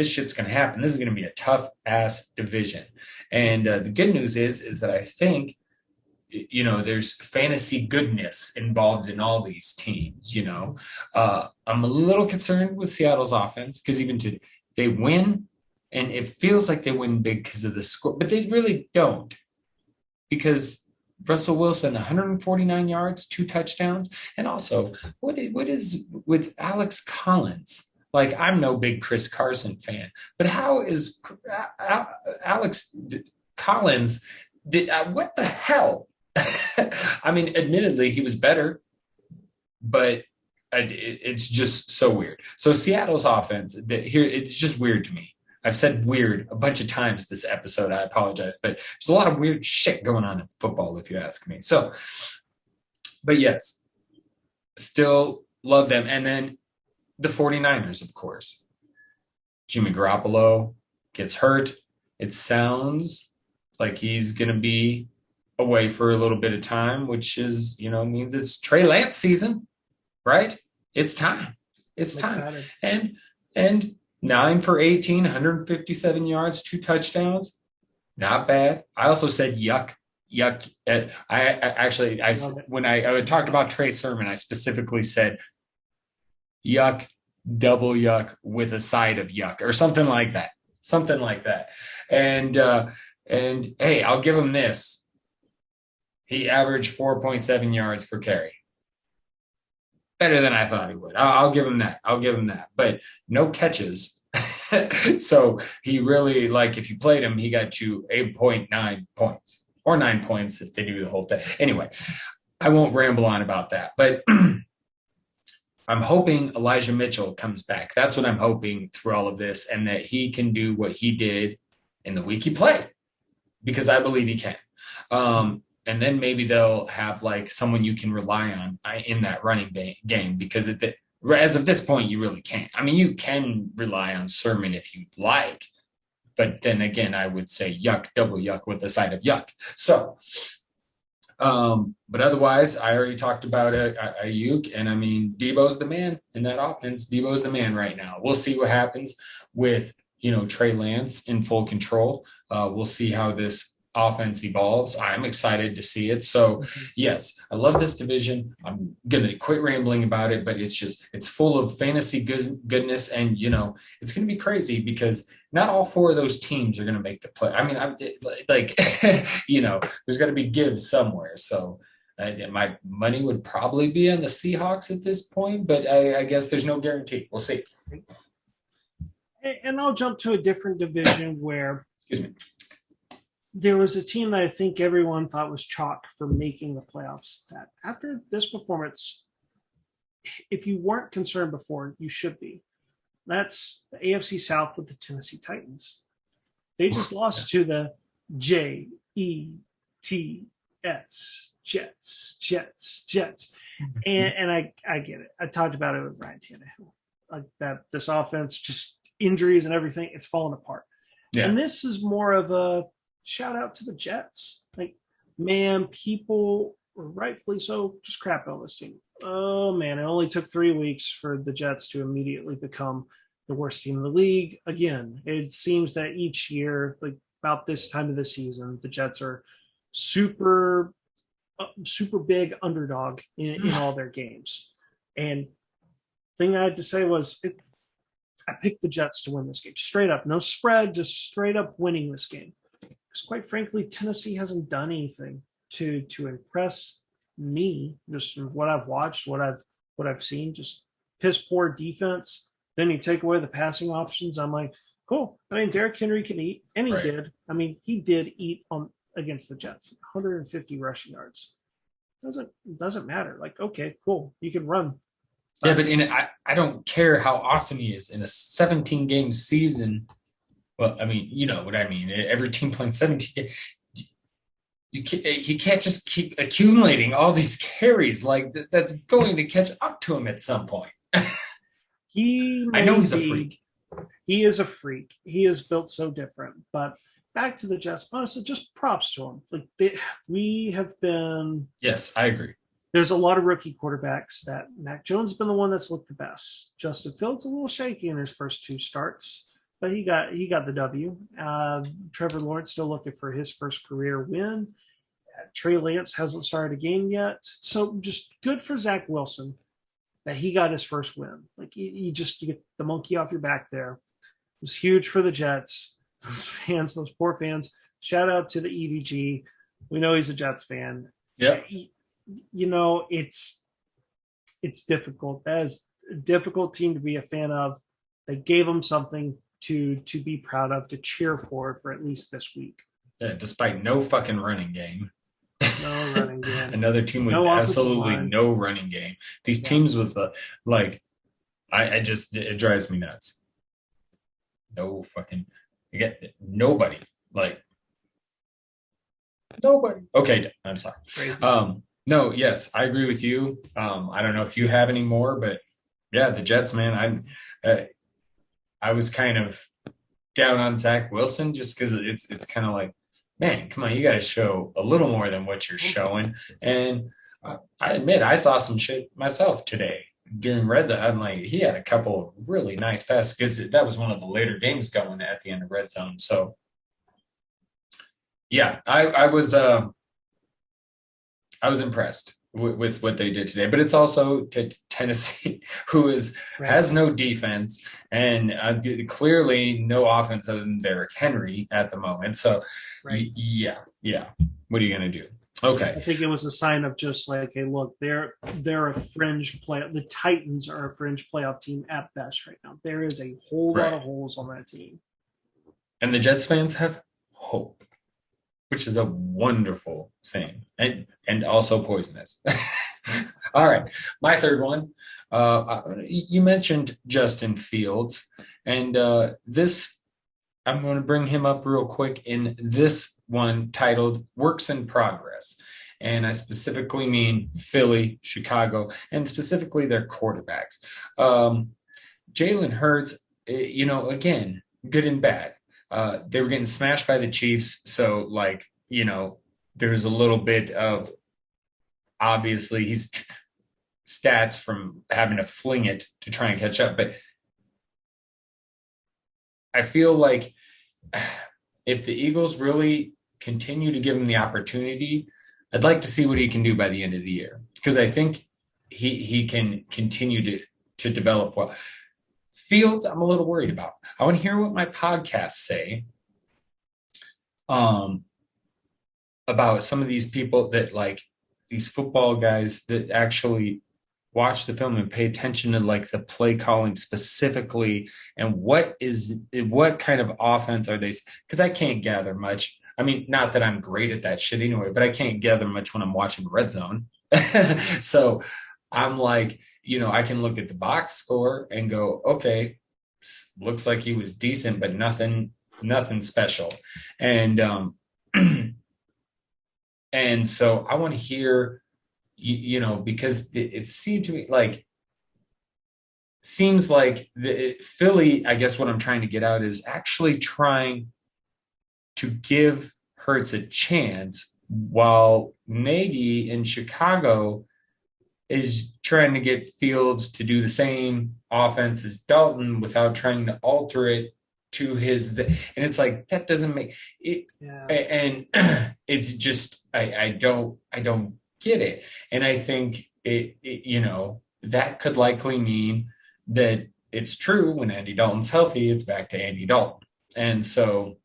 shit's going to happen. This is going to be a tough ass division. And the good news is that I think there's fantasy goodness involved in all these teams. I'm a little concerned with Seattle's offense because they win, and it feels like they win big because of the score, but they really don't, because Russell Wilson, 149 yards, 2 touchdowns, and also what is with Alex Collins? Like, I'm no big Chris Carson fan, but how is Alex Collins? What the hell? I mean, admittedly, he was better, but it's just so weird. So Seattle's offense, it's just weird to me. I've said weird a bunch of times this episode. I apologize, but there's a lot of weird shit going on in football, if you ask me. So, but yes, still love them. And then the 49ers, of course. Jimmy Garoppolo gets hurt. It sounds like he's going to be away for a little bit of time, which is, means it's Trey Lance season, right? It's time. It's time. And 9 for 18, 157 yards, 2 touchdowns. Not bad. I also said yuck. When I talked about Trey Sermon, I specifically said yuck, double yuck with a side of yuck, or something like that. And hey, I'll give him this. He averaged 4.7 yards per carry. Better than I thought he would. I'll give him that. But no catches. So he really, if you played him, he got you 8.9 points, or 9 points if they do the whole thing. Anyway, I won't ramble on about that. But I'm hoping Elijah Mitchell comes back. That's what I'm hoping through all of this, and that he can do what he did in the week he played, because I believe he can. And then maybe they'll have someone you can rely on in that running game, because as of this point, you really can't. I mean, you can rely on Sermon if you'd like, but then again, I would say yuck, double yuck with the side of yuck. So, but otherwise, I already talked about Ayuk, and I mean, Debo's the man in that offense. Debo's the man right now. We'll see what happens with, Trey Lance in full control. We'll see how this offense evolves. I'm excited to see it. So yes, I love this division. I'm going to quit rambling about it, but it's full of fantasy goodness, and it's going to be crazy because not all 4 of those teams are going to make the play. I mean, there's got to be gives somewhere. So my money would probably be on the Seahawks at this point, but I guess there's no guarantee. We'll see. And I'll jump to a different division where, excuse me, there was a team that I think everyone thought was chalk for making the playoffs, that after this performance, if you weren't concerned before, you should be. That's the AFC South with the Tennessee Titans. They just lost to the Jets, Jets. And I get it. I talked about it with Ryan Tannehill. That this offense, just injuries and everything, it's falling apart. Yeah. And this is more of a shout out to the Jets. Man, people, rightfully so, just crap on this team. Oh man, it only took 3 weeks for the Jets to immediately become the worst team in the league. Again, it seems that each year, about this time of the season, the Jets are super big underdog in all their games. And thing I had to say was, I picked the Jets to win this game. Straight up, no spread, just straight up winning this game. Quite frankly, Tennessee hasn't done anything to impress me. Just from what I've watched, what I've seen, just piss poor defense. Then you take away the passing options. I'm like, cool. I mean, Derrick Henry can eat, and he did. I mean, he did eat against the Jets, 150 rushing yards. Doesn't matter. Okay, cool. You can run. Yeah, but I don't care how awesome he is in a 17-game season. Well, I mean, you know what I mean. Every team playing 17, he can't just keep accumulating all these carries. That's going to catch up to him at some point. I know he's a freak. He is a freak. He is built so different. But back to the Jets, honestly, just props to him. We have been. Yes, I agree. There's a lot of rookie quarterbacks that Mac Jones has been the one that's looked the best. Justin Fields a little shaky in his first 2 starts. But he got the W. Trevor Lawrence still looking for his first career win. Trey Lance hasn't started a game yet. So just good for Zach Wilson that he got his first win. Like you get the monkey off your back there. It was huge for the Jets. Those fans, those poor fans. Shout out to the EVG. We know he's a Jets fan. Yeah. It's difficult. That is a difficult team to be a fan of. They gave them something to be proud of, to cheer for at least this week. Yeah, despite no fucking running game. No running game. Another team with absolutely no running game. These teams with it drives me nuts. No fucking, you get nobody. Like nobody. Okay, I'm sorry. Crazy. No, yes, I agree with you. I don't know if you have any more, but yeah, the Jets, man. I was kind of down on Zach Wilson just because it's kind of like, man, come on, you got to show a little more than what you're showing. And I admit, I saw some shit myself today during Red Zone. I'm like, he had a couple of really nice passes because that was one of the later games going at the end of Red Zone. So, yeah, I was impressed with what they did today, but it's also Tennessee, who has no defense and clearly no offense other than Derrick Henry at the moment. So, yeah. What are you gonna do? Okay, I think it was a sign of just like, hey, look, they're a fringe play. The Titans are a fringe playoff team at best right now. There is a whole lot of holes on that team, and the Jets fans have hope, which is a wonderful thing, and also poisonous. All right, my third one. You mentioned Justin Fields, and this, I'm going to bring him up real quick in this one titled Works in Progress. And I specifically mean Philly, Chicago, and specifically their quarterbacks. Jalen Hurts, again, good and bad. They were getting smashed by the Chiefs. So, there's a little bit of, obviously, he's stats from having to fling it to try and catch up. But I feel like if the Eagles really continue to give him the opportunity, I'd like to see what he can do by the end of the year. Because I think he can continue to develop well. Fields, I'm a little worried about. I want to hear what my podcasts say about some of these people that, like, these football guys that actually watch the film and pay attention to, like, the play calling specifically and what kind of offense are they, because I can't gather much. I mean, not that I'm great at that shit anyway, but I can't gather much when I'm watching Red Zone. So I'm like, I can look at the box score and go, okay, looks like he was decent, but nothing special. And and so I want to hear, because it seemed to me seems like Philly, I guess what I'm trying to get out is actually trying to give Hurts a chance, while Nagy in Chicago is trying to get Fields to do the same offense as Dalton without trying to alter it to his, and it's like, that doesn't make it. Yeah. And it's just, I don't get it. And I think it that could likely mean that it's true when Andy Dalton's healthy, it's back to Andy Dalton. And so,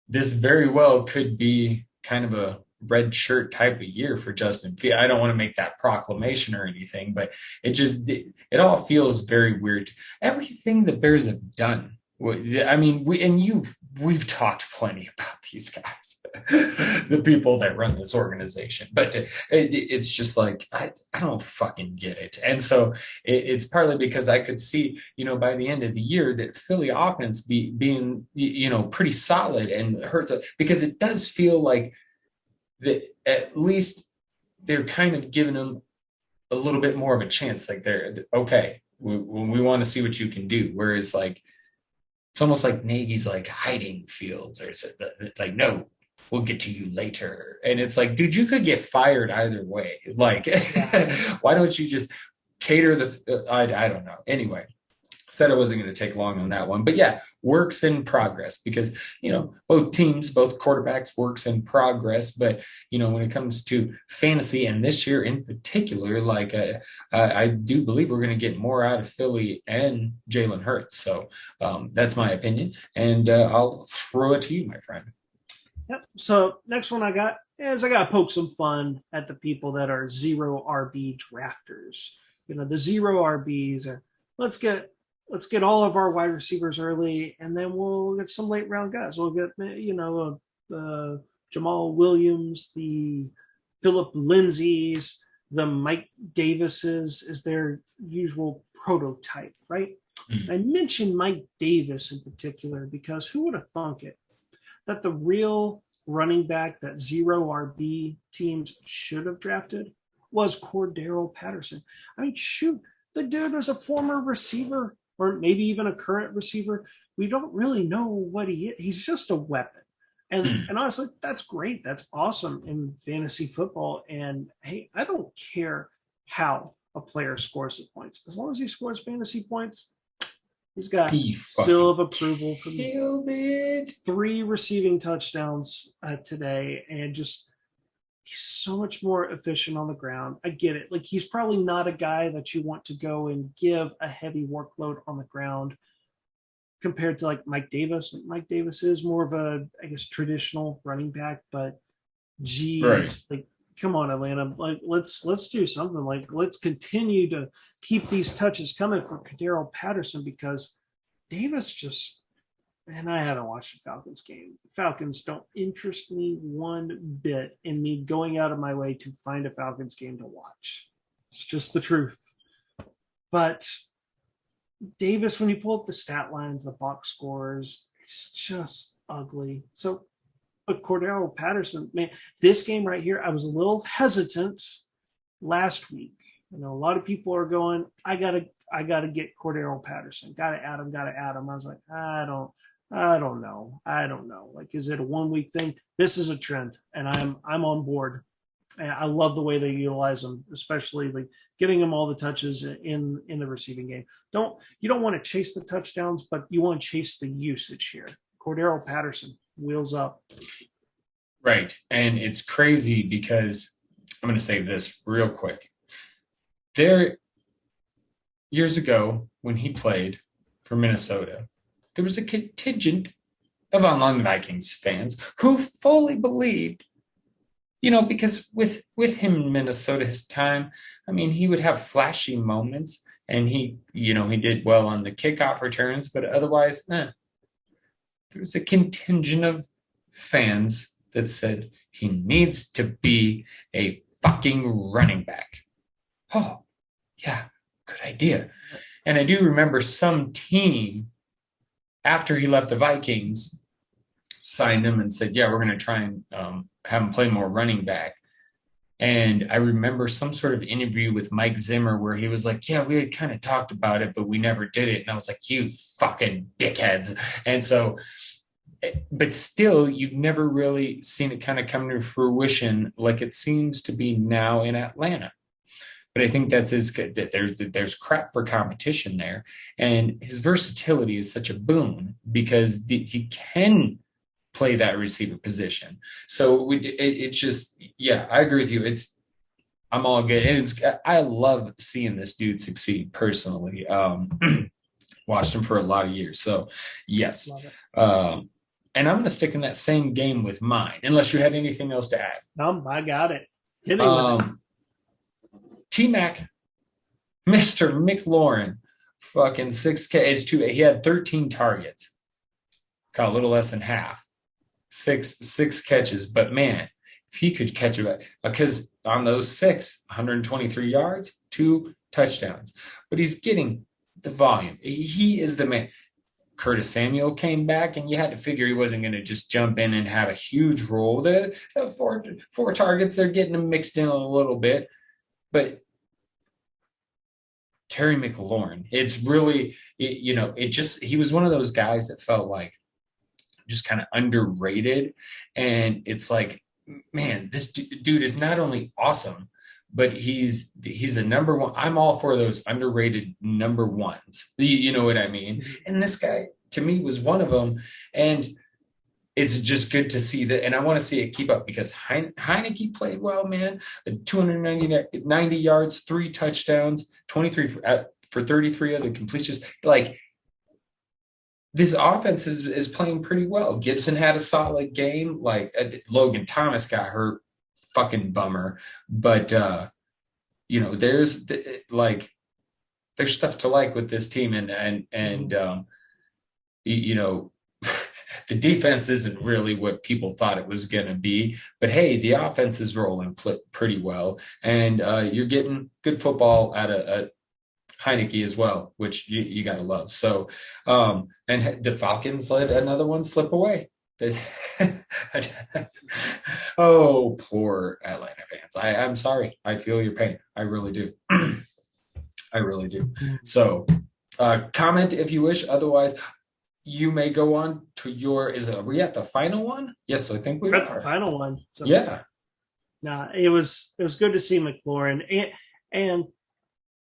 this very well could be kind of a red shirt type of year for Justin Fields. I don't want to make that proclamation or anything, but it all feels very weird. Everything the Bears have done. I mean, we've talked plenty about these guys, the people that run this organization, but it's just like, I don't fucking get it. And so it's partly because I could see, by the end of the year that Philly offense being, pretty solid and Hurts, because it does feel like that at least they're kind of giving them a little bit more of a chance. Like they're okay. We want to see what you can do. Whereas it's almost like Nagy's like hiding Fields, or like, no, we'll get to you later. And it's like, dude, you could get fired either way. Like, why don't you just cater I don't know. Anyway, Said it wasn't going to take long on that one. But yeah, works in progress because, both teams, both quarterbacks, works in progress. But, when it comes to fantasy and this year in particular, like I do believe we're going to get more out of Philly and Jalen Hurts. So that's my opinion. And I'll throw it to you, my friend. Yep. So next one I got to poke some fun at the people that are zero RB drafters. The zero RBs are, let's get all of our wide receivers early, and then we'll get some late round guys. We'll get, the Jamal Williams, the Philip Lindsays, the Mike Davises is their usual prototype, right? Mm-hmm. I mentioned Mike Davis in particular because who would have thunk it that the real running back that zero RB teams should have drafted was Cordero Patterson. I mean, shoot, the dude was a former receiver, or maybe even a current receiver. We don't really know what he is. He's just a weapon. And honestly, that's great. That's awesome in fantasy football. And hey, I don't care how a player scores the points. As long as he scores fantasy points, he's got seal of approval for me. 3 receiving touchdowns today, and just he's so much more efficient on the ground. I get it. Like, he's probably not a guy that you want to go and give a heavy workload on the ground compared to like Mike Davis. Like, Mike Davis is more of a, I guess, traditional running back, but geez, right. Like, come on, Atlanta. Like, let's do something. Like, let's continue to keep these touches coming for Cordero Patterson, because Davis just, and I haven't watched the Falcons game. The Falcons don't interest me one bit in me going out of my way to find a Falcons game to watch. It's just the truth. But Davis, when you pull up the stat lines, the box scores, it's just ugly. So, but Cordero Patterson, man, this game right here, I was a little hesitant last week. A lot of people are going, I gotta get Cordero Patterson. Gotta add him. I was like, I don't know. Like, is it a 1 week thing? This is a trend, and I'm on board. And I love the way they utilize them, especially like getting them all the touches in the receiving game. You don't want to chase the touchdowns, but you want to chase the usage here. Cordero Patterson, wheels up. Right. And it's crazy because I'm going to say this real quick. Years ago, when he played for Minnesota, there was a contingent of online Vikings fans who fully believed, because with him in Minnesota, his time, I mean, he would have flashy moments, and he did well on the kickoff returns, but otherwise, there was a contingent of fans that said he needs to be a fucking running back. Oh, yeah, good idea. And I do remember some team, after he left the Vikings, signed him and said, yeah, we're going to try and have him play more running back. And I remember some sort of interview with Mike Zimmer where he was like, yeah, we had kind of talked about it, but we never did it. And I was like, you fucking dickheads. And so, but still, you've never really seen it kind of come to fruition like it seems to be now in Atlanta. But I think that's that there's crap for competition there. And his versatility is such a boon because he can play that receiver position. So it's just, yeah, I agree with you. I'm all good. And I love seeing this dude succeed personally. Watched him for a lot of years. So yes. And I'm going to stick in that same game with mine, unless you had anything else to add. No, I got it. Hit me with it. T-Mac, Mr. Mclaren, fucking 6K. He had 13 targets. Caught a little less than half. Six catches. But man, if he could catch it, because on those 123 yards, 2 touchdowns. But he's getting the volume. He is the man. Curtis Samuel came back, and you had to figure he wasn't going to just jump in and have a huge role. The 4 targets, they're getting him mixed in a little bit. But Terry McLaurin, it's really, he was one of those guys that felt like just kind of underrated. And it's like, man, this dude is not only awesome, but he's a number one. I'm all for those underrated number ones. You know what I mean? And this guy to me was one of them. And it's just good to see that. And I want to see it keep up because Heineke played well, man. 290 yards, 3 touchdowns, 23 for 33 other completions. Like, this offense is playing pretty well. Gibson had a solid game. Like, Logan Thomas got hurt, fucking bummer. But there's stuff to like with this team, and the defense isn't really what people thought it was going to be. But hey, the offense is rolling pretty well, and you're getting good football out of Heineke as well, which you got to love. So, and the Falcons let another one slip away. Oh, poor Atlanta fans. I'm sorry. I feel your pain. I really do. I really do. So, comment if you wish. Otherwise, you may go on to are we at the final one? Yes, I think we're at the final one. So, yeah. Nah, it was good to see Mclaren and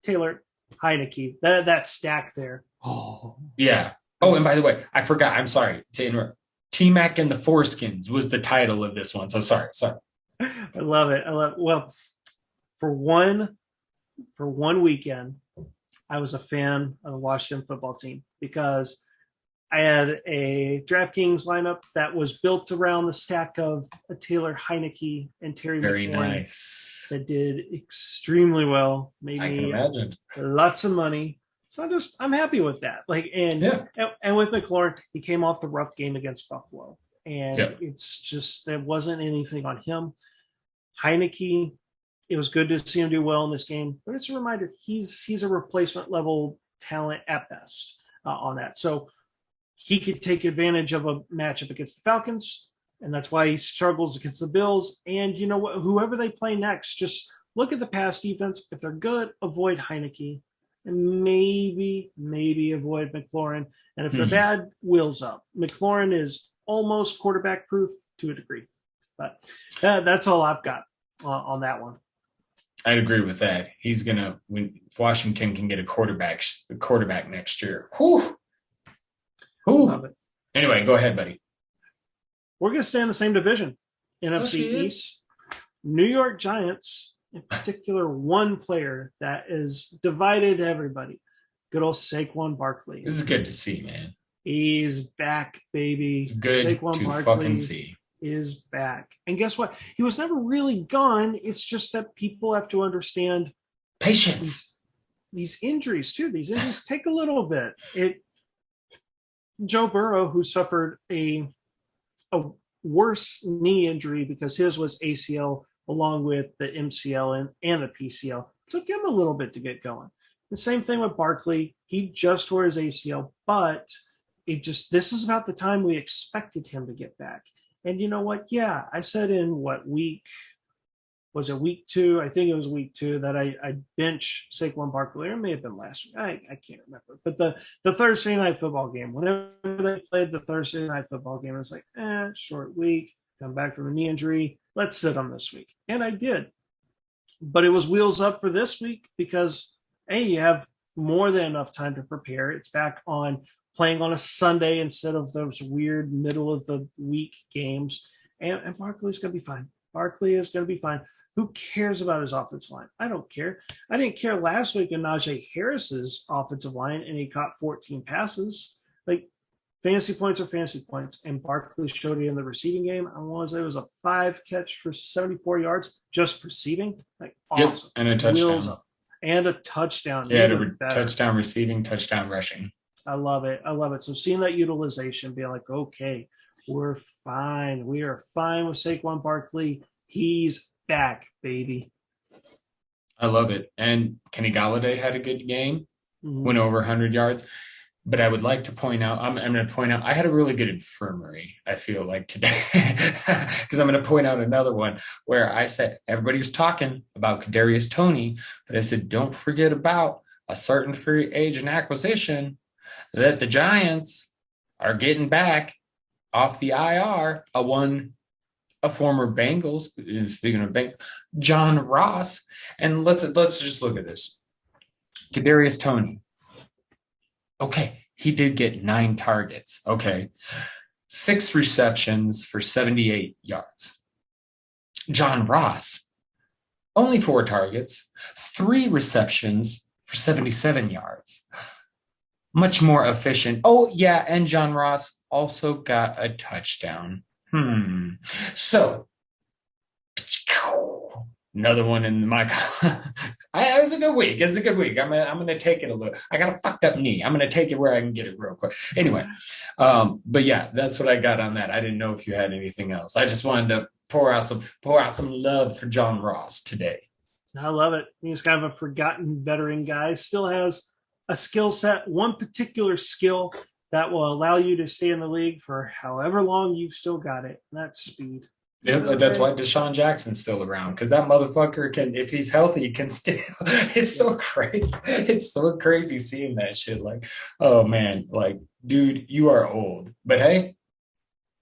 Taylor Heineke. That stack there. Oh yeah. Oh, and by the way, I forgot. I'm sorry to interrupt. T-Mac and the Foreskins was the title of this one. So sorry. I love it. Well, for one weekend, I was a fan of the Washington football team because I had a DraftKings lineup that was built around the stack of a Taylor Heineke and Terry Very McLaurin nice. that did extremely well. Made I can me imagine. lots of money. So I'm happy with that. And with McLaurin, he came off the rough game against Buffalo. And it's just, there wasn't anything on him. Heineke, it was good to see him do well in this game. But it's a reminder, he's a replacement level talent at best on that. So he could take advantage of a matchup against the Falcons, and that's why he struggles against the Bills. And you know what? Whoever they play next, just look at the pass defense. If they're good, avoid Heineke, and maybe avoid McLaurin. And if they're bad, wheels up. McLaurin is almost quarterback proof to a degree, but that's all I've got on that one. I'd agree with that. He's gonna, when Washington can get a quarterback next year. Whew. Love it. Anyway, go ahead, buddy. We're going to stay in the same division, NFC East. New York Giants, in particular, one player that is divided everybody. Good old Saquon Barkley. This is good to see, man. He's back, baby. Good Saquon to Barkley fucking see. Is back. And guess what? He was never really gone. It's just that people have to understand patience. These injuries, too. These injuries take a little bit. Joe Burrow, who suffered a worse knee injury because his was ACL along with the MCL and the PCL, took him a little bit to get going. The same thing with Barkley. He just tore his ACL, but this is about the time we expected him to get back. And you know what? Yeah, I said in week 2? I think it was week 2 that I bench Saquon Barkley, or it may have been last week. I can't remember. But the Thursday night football game, whenever they played the Thursday night football game, it was like, short week, come back from a knee injury. Let's sit on this week. And I did. But it was wheels up for this week because, you have more than enough time to prepare. It's back on playing on a Sunday instead of those weird middle of the week games. And Barkley's going to be fine. Barkley is going to be fine. Who cares about his offensive line? I don't care. I didn't care last week in Najee Harris's offensive line, and he caught 14 passes. Like, fantasy points are fantasy points, and Barkley showed it in the receiving game. I want to say it was a 5 catch for 74 yards, just receiving. Like, awesome. Yep, and a touchdown. Wheels up. And a touchdown. Yeah, touchdown receiving, touchdown rushing. I love it. So seeing that utilization, being like, okay, we're fine. We are fine with Saquon Barkley. He's back, baby. I love it. And Kenny Galladay had a good game, went over 100 yards. But I would like to point out, I'm going to point out, I had a really good infirmary, I feel like, today. Because I'm going to point out another one where I said, everybody was talking about Kadarius Toney, but I said, don't forget about a certain free agent acquisition that the Giants are getting back off the IR, a a former Bengals, speaking of Bengals, John Ross. And let's just look at this. Kadarius Toney. Okay, he did get 9 targets. Okay. 6 receptions for 78 yards. John Ross, only 4 targets, 3 receptions for 77 yards. Much more efficient. Oh, yeah, and John Ross also got a touchdown. So, another one in my. It was a good week. It's a good week. I'm gonna take it a little. I got a fucked up knee. I'm gonna take it where I can get it real quick. Anyway, but yeah, that's what I got on that. I didn't know if you had anything else. I just wanted to pour out some love for John Ross today. I love it. He's kind of a forgotten veteran guy. Still has a skill set, one particular skill that will allow you to stay in the league for however long you've still got it. And that's speed. Yeah, that's why Deshaun Jackson's still around, because that motherfucker can, if he's healthy, can still. It's so crazy. It's so crazy seeing that shit. Like, oh man, like, dude, you are old, but hey,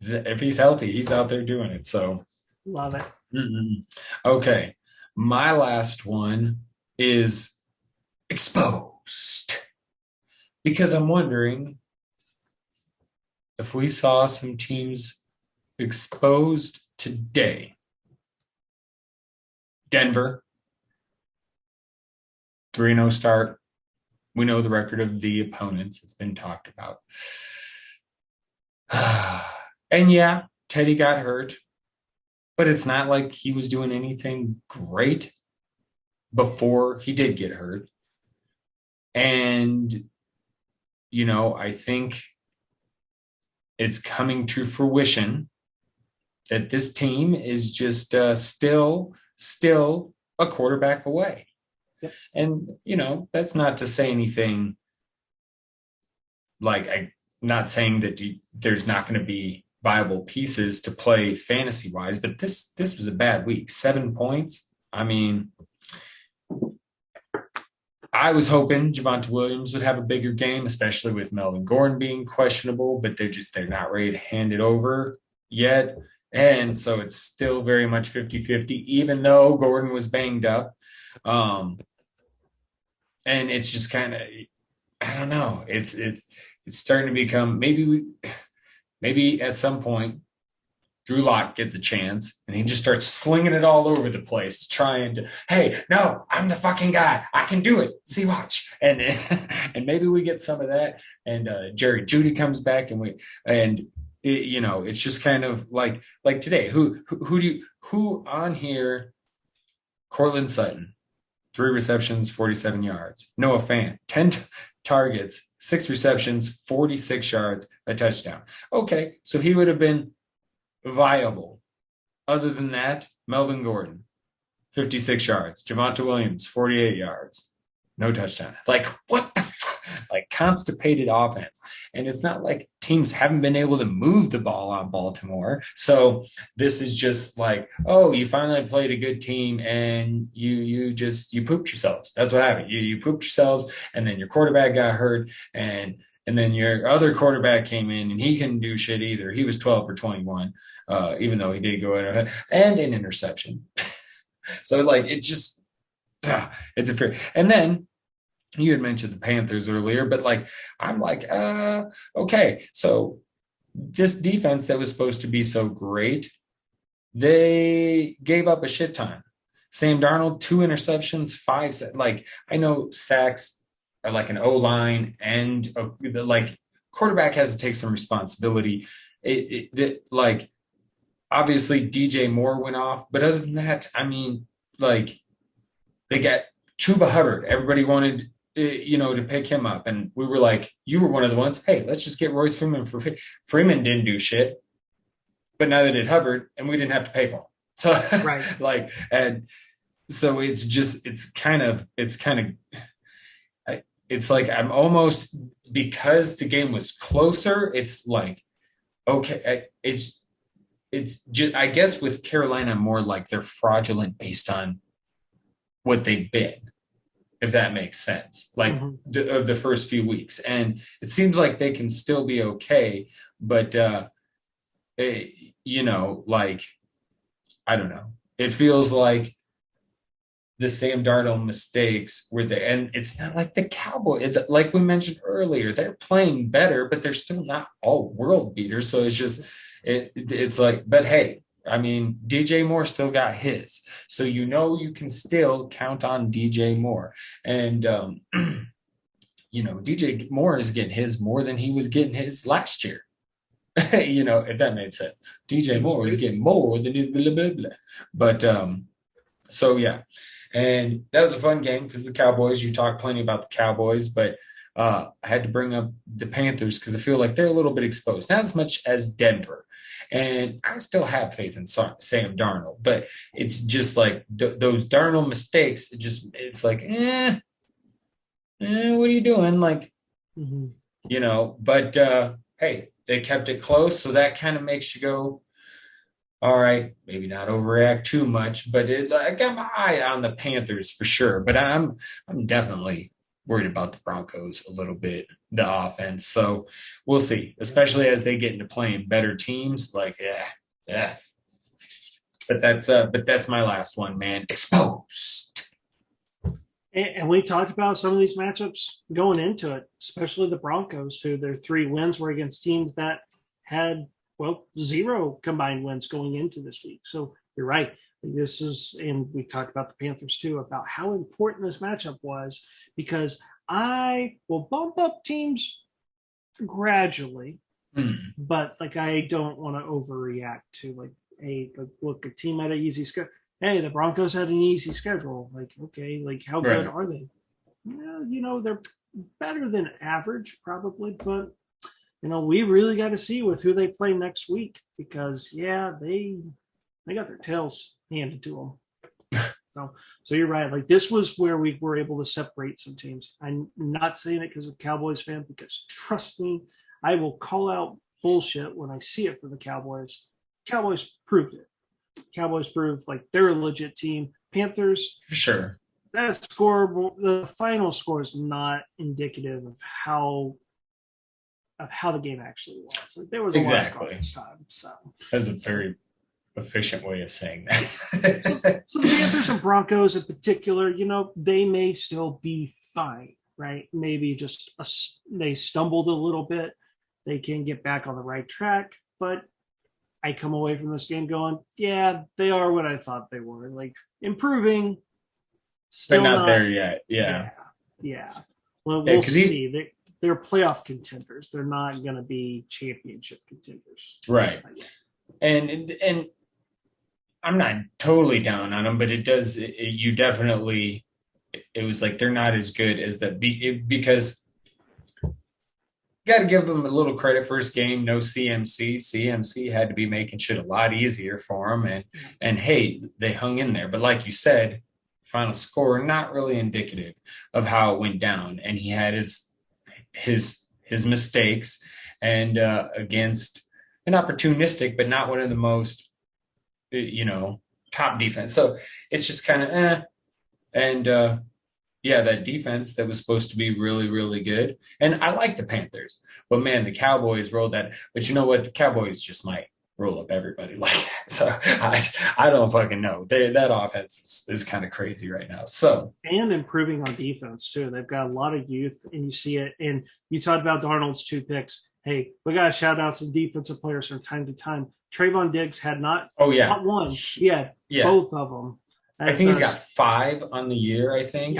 if he's healthy, he's out there doing it. So love it. Okay, my last one is exposed, because I'm wondering if we saw some teams exposed today. Denver, 3-0 start. We know the record of the opponents. It's been talked about. And yeah, Teddy got hurt, but it's not like he was doing anything great before he did get hurt. And, you know, I think it's coming to fruition that this team is just still a quarterback away. Yep. And, you know, that's not to say anything like, I'm not saying that there's not going to be viable pieces to play fantasy wise, but this was a bad week. 7 points. I mean, I was hoping Javonte Williams would have a bigger game, especially with Melvin Gordon being questionable, but they're not ready to hand it over yet. And so it's still very much 50-50, even though Gordon was banged up. And it's just kind of, I don't know. It's starting to become, maybe at some point Drew Lock gets a chance and he just starts slinging it all over the place, trying to, hey, no, I'm the fucking guy. I can do it. See, watch. And maybe we get some of that. And Jerry Jeudy comes back you know, it's just kind of like today, who on here? Cortland Sutton, 3 receptions, 47 yards. Noah Fant, 10 targets, 6 receptions, 46 yards, a touchdown. Okay, so he would have been viable. Other than that, Melvin Gordon, 56 yards. Javonte Williams, 48 yards. No touchdown. Like, what the fuck? Like, constipated offense. And it's not like teams haven't been able to move the ball on Baltimore. So this is just like, oh, you finally played a good team and you pooped yourselves. That's what happened. You pooped yourselves, and then your quarterback got hurt, and then your other quarterback came in and he couldn't do shit either. He was 12 for 21, even though he did go in and an interception. So it's like, it's a fair. And then you had mentioned the Panthers earlier, but like, I'm like, okay. So this defense that was supposed to be so great, they gave up a shit ton. Sam Darnold, 2 interceptions, 5. Like, I know sacks are like an O-line, and like quarterback has to take some responsibility. Like, obviously DJ Moore went off, but other than that, I mean, like, they got Chuba Hubbard. Everybody wanted, you know, to pick him up, and we were like, you were one of the ones. Hey, let's just get Royce Freeman for Freeman didn't do shit, but neither did Hubbard, and we didn't have to pay for him. So right. Like, and so it's like I'm almost, because the game was closer, it's like, okay, it's just, I guess with Carolina, more like they're fraudulent based on what they've been, if that makes sense, like of the first few weeks. And it seems like they can still be okay, but you know, like, I don't know. It feels like the Sam Darnold mistakes were there. And it's not like the Cowboys, like we mentioned earlier, they're playing better, but they're still not all world beaters. So it's just, it's like, but hey, I mean, DJ Moore still got his. So you can still count on DJ Moore. And, DJ Moore is getting his more than he was getting his last year. If that made sense. DJ Moore is getting more than his blah, blah, blah. But so yeah. And that was a fun game because the Cowboys, you talked plenty about the Cowboys, but I had to bring up the Panthers because I feel like they're a little bit exposed, not as much as Denver. And I still have faith in Sam Darnold, but it's just like those Darnold mistakes. It's like, what are you doing? Like, but hey, they kept it close. So that kind of makes you go, all right, maybe not overreact too much, but I got my eye on the Panthers for sure. But I'm definitely worried about the Broncos a little bit, the offense. So we'll see, especially as they get into playing better teams. Like, yeah. But that's my last one, man. Exposed. And we talked about some of these matchups going into it, especially the Broncos, who their 3 wins were against teams that had 0 combined wins going into this week. So you're right. And we talked about the Panthers too, about how important this matchup was, because I will bump up teams gradually, but like, I don't want to overreact to like, hey, look, a team had an easy schedule. Hey, the Broncos had an easy schedule. Like, okay, like how good are they? Well, they're better than average probably, but we really got to see with who they play next week, because they got their tails handed to them. So you're right. Like, this was where we were able to separate some teams. I'm not saying it because of Cowboys fan, because trust me, I will call out bullshit when I see it for the Cowboys. Cowboys proved it. Cowboys proved like they're a legit team. Panthers, for sure. That score, the final score, is not indicative of how the game actually was. Like, there was a lot of garbage time. So that's a very efficient way of saying that. So the Panthers and Broncos in particular, they may still be fine, right? Maybe just they stumbled a little bit. They can get back on the right track, but I come away from this game going, yeah, they are what I thought they were. Like, improving, still but not there yet. Yeah. Well, we'll see. They're playoff contenders. They're not going to be championship contenders. Right. And I'm not totally down on them, but it was like they're not as good as because got to give them a little credit. First game, no CMC. CMC had to be making shit a lot easier for them. And hey, they hung in there. But like you said, final score, not really indicative of how it went down. And he had his mistakes and against an opportunistic, but not one of the most, top defense. So it's just kind of And that defense that was supposed to be really, really good. And I like the Panthers, but man, the Cowboys rolled that. But you know what? The Cowboys just might roll up everybody like that. So I don't fucking know. That offense is kind of crazy right now. So, and improving on defense too. They've got a lot of youth, and you see it. And you talked about Darnold's 2 picks. Hey, we got to shout out some defensive players from time to time. Trayvon Diggs had not one. He had both of them. I think he's got 5 on the year, I think.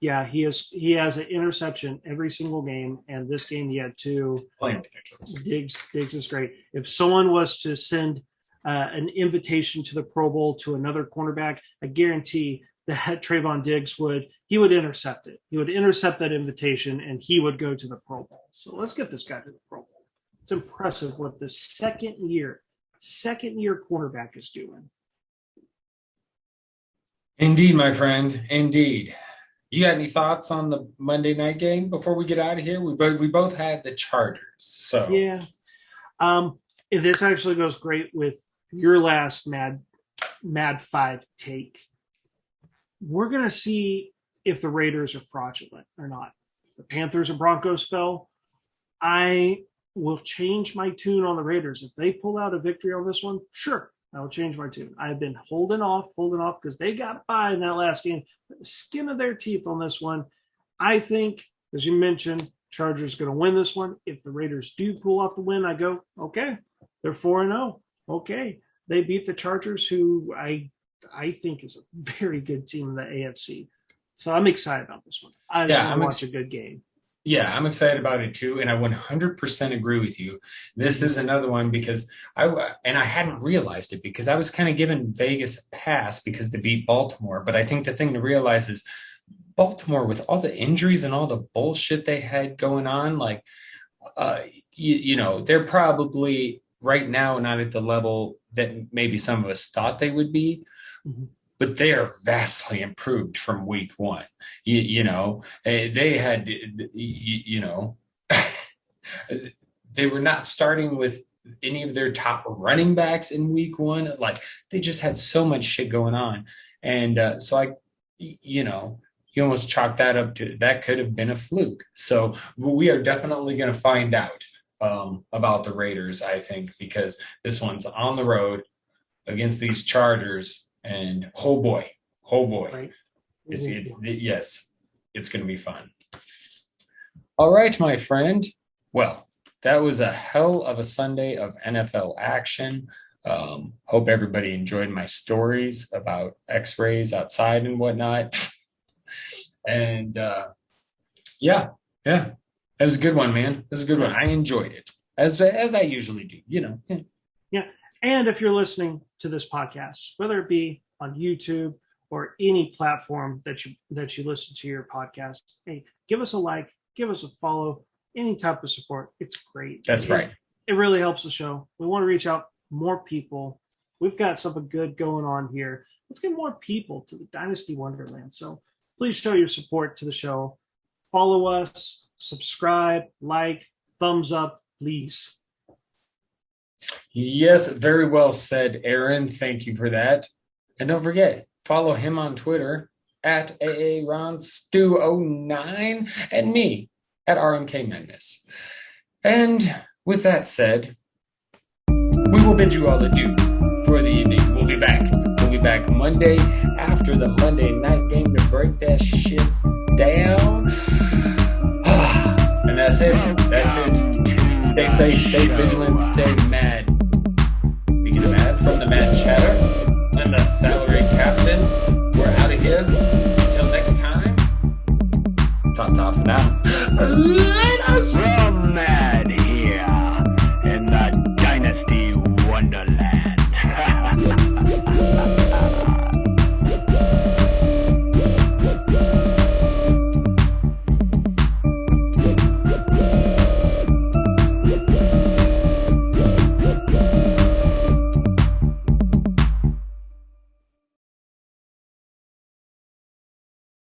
Yeah, he has an interception every single game, and this game he had 2. Diggs is great. If someone was to send an invitation to the Pro Bowl to another cornerback, I guarantee that Trayvon Diggs would intercept it. He would intercept that invitation, and he would go to the Pro Bowl. So let's get this guy to the Pro Bowl. It's impressive what the second year cornerback is doing. Indeed, my friend. Indeed. You got any thoughts on the Monday night game before we get out of here? We both had the Chargers. So yeah. This actually goes great with your last Mad 5 take. We're gonna see if the Raiders are fraudulent or not. The Panthers and Broncos fell. I will change my tune on the Raiders. If they pull out a victory on this one, sure, I will change my tune. I've been holding off because they got by in that last game. The skin of their teeth on this one. I think, as you mentioned, Chargers going to win this one. If the Raiders do pull off the win, I go, okay, they're 4-0. Okay, they beat the Chargers, who I think is a very good team in the AFC. So I'm excited about this one. I just want to watch a good game. Yeah, I'm excited about it too, and I 100% agree with you. This is another one because I hadn't realized it because I was kind of giving Vegas a pass because they beat Baltimore. But I think the thing to realize is Baltimore, with all the injuries and all the bullshit they had going on, like, they're probably right now not at the level that maybe some of us thought they would be. Mm-hmm. But they are vastly improved from week one. They had, they were not starting with any of their top running backs in week one. Like, they just had so much shit going on. And you almost chalk that up to that could have been a fluke. So we are definitely going to find out about the Raiders, I think, because this one's on the road against these Chargers. And oh boy, right. It's going to be fun. All right, my friend. Well, that was a hell of a Sunday of NFL action. Hope everybody enjoyed my stories about X-rays outside and whatnot. And yeah, it was a good one, man. It was a good one. I enjoyed it as I usually do. Yeah. And if you're listening to this podcast, whether it be on YouTube or any platform that you listen to your podcast, hey, give us a like, give us a follow, any type of support. It's great. That's right. It really helps the show. We want to reach out more people. We've got something good going on here. Let's get more people to the Dynasty Wonderland. So please show your support to the show. Follow us, subscribe, like, thumbs up, please. Yes, very well said, Aaron. Thank you for that. And don't forget, follow him on Twitter at AARonStew09 and me at RMK Madness. And with that said, we will bid you all adieu for the evening. We'll be back. We'll be back Monday after the Monday night game to break that shit down. And that's it. That's it. Stay safe, stay vigilant, stay mad. Speaking of mad, from the Mad Chatter and the Salary Captain, we're out of here. Until next time, ta-ta for now. Let us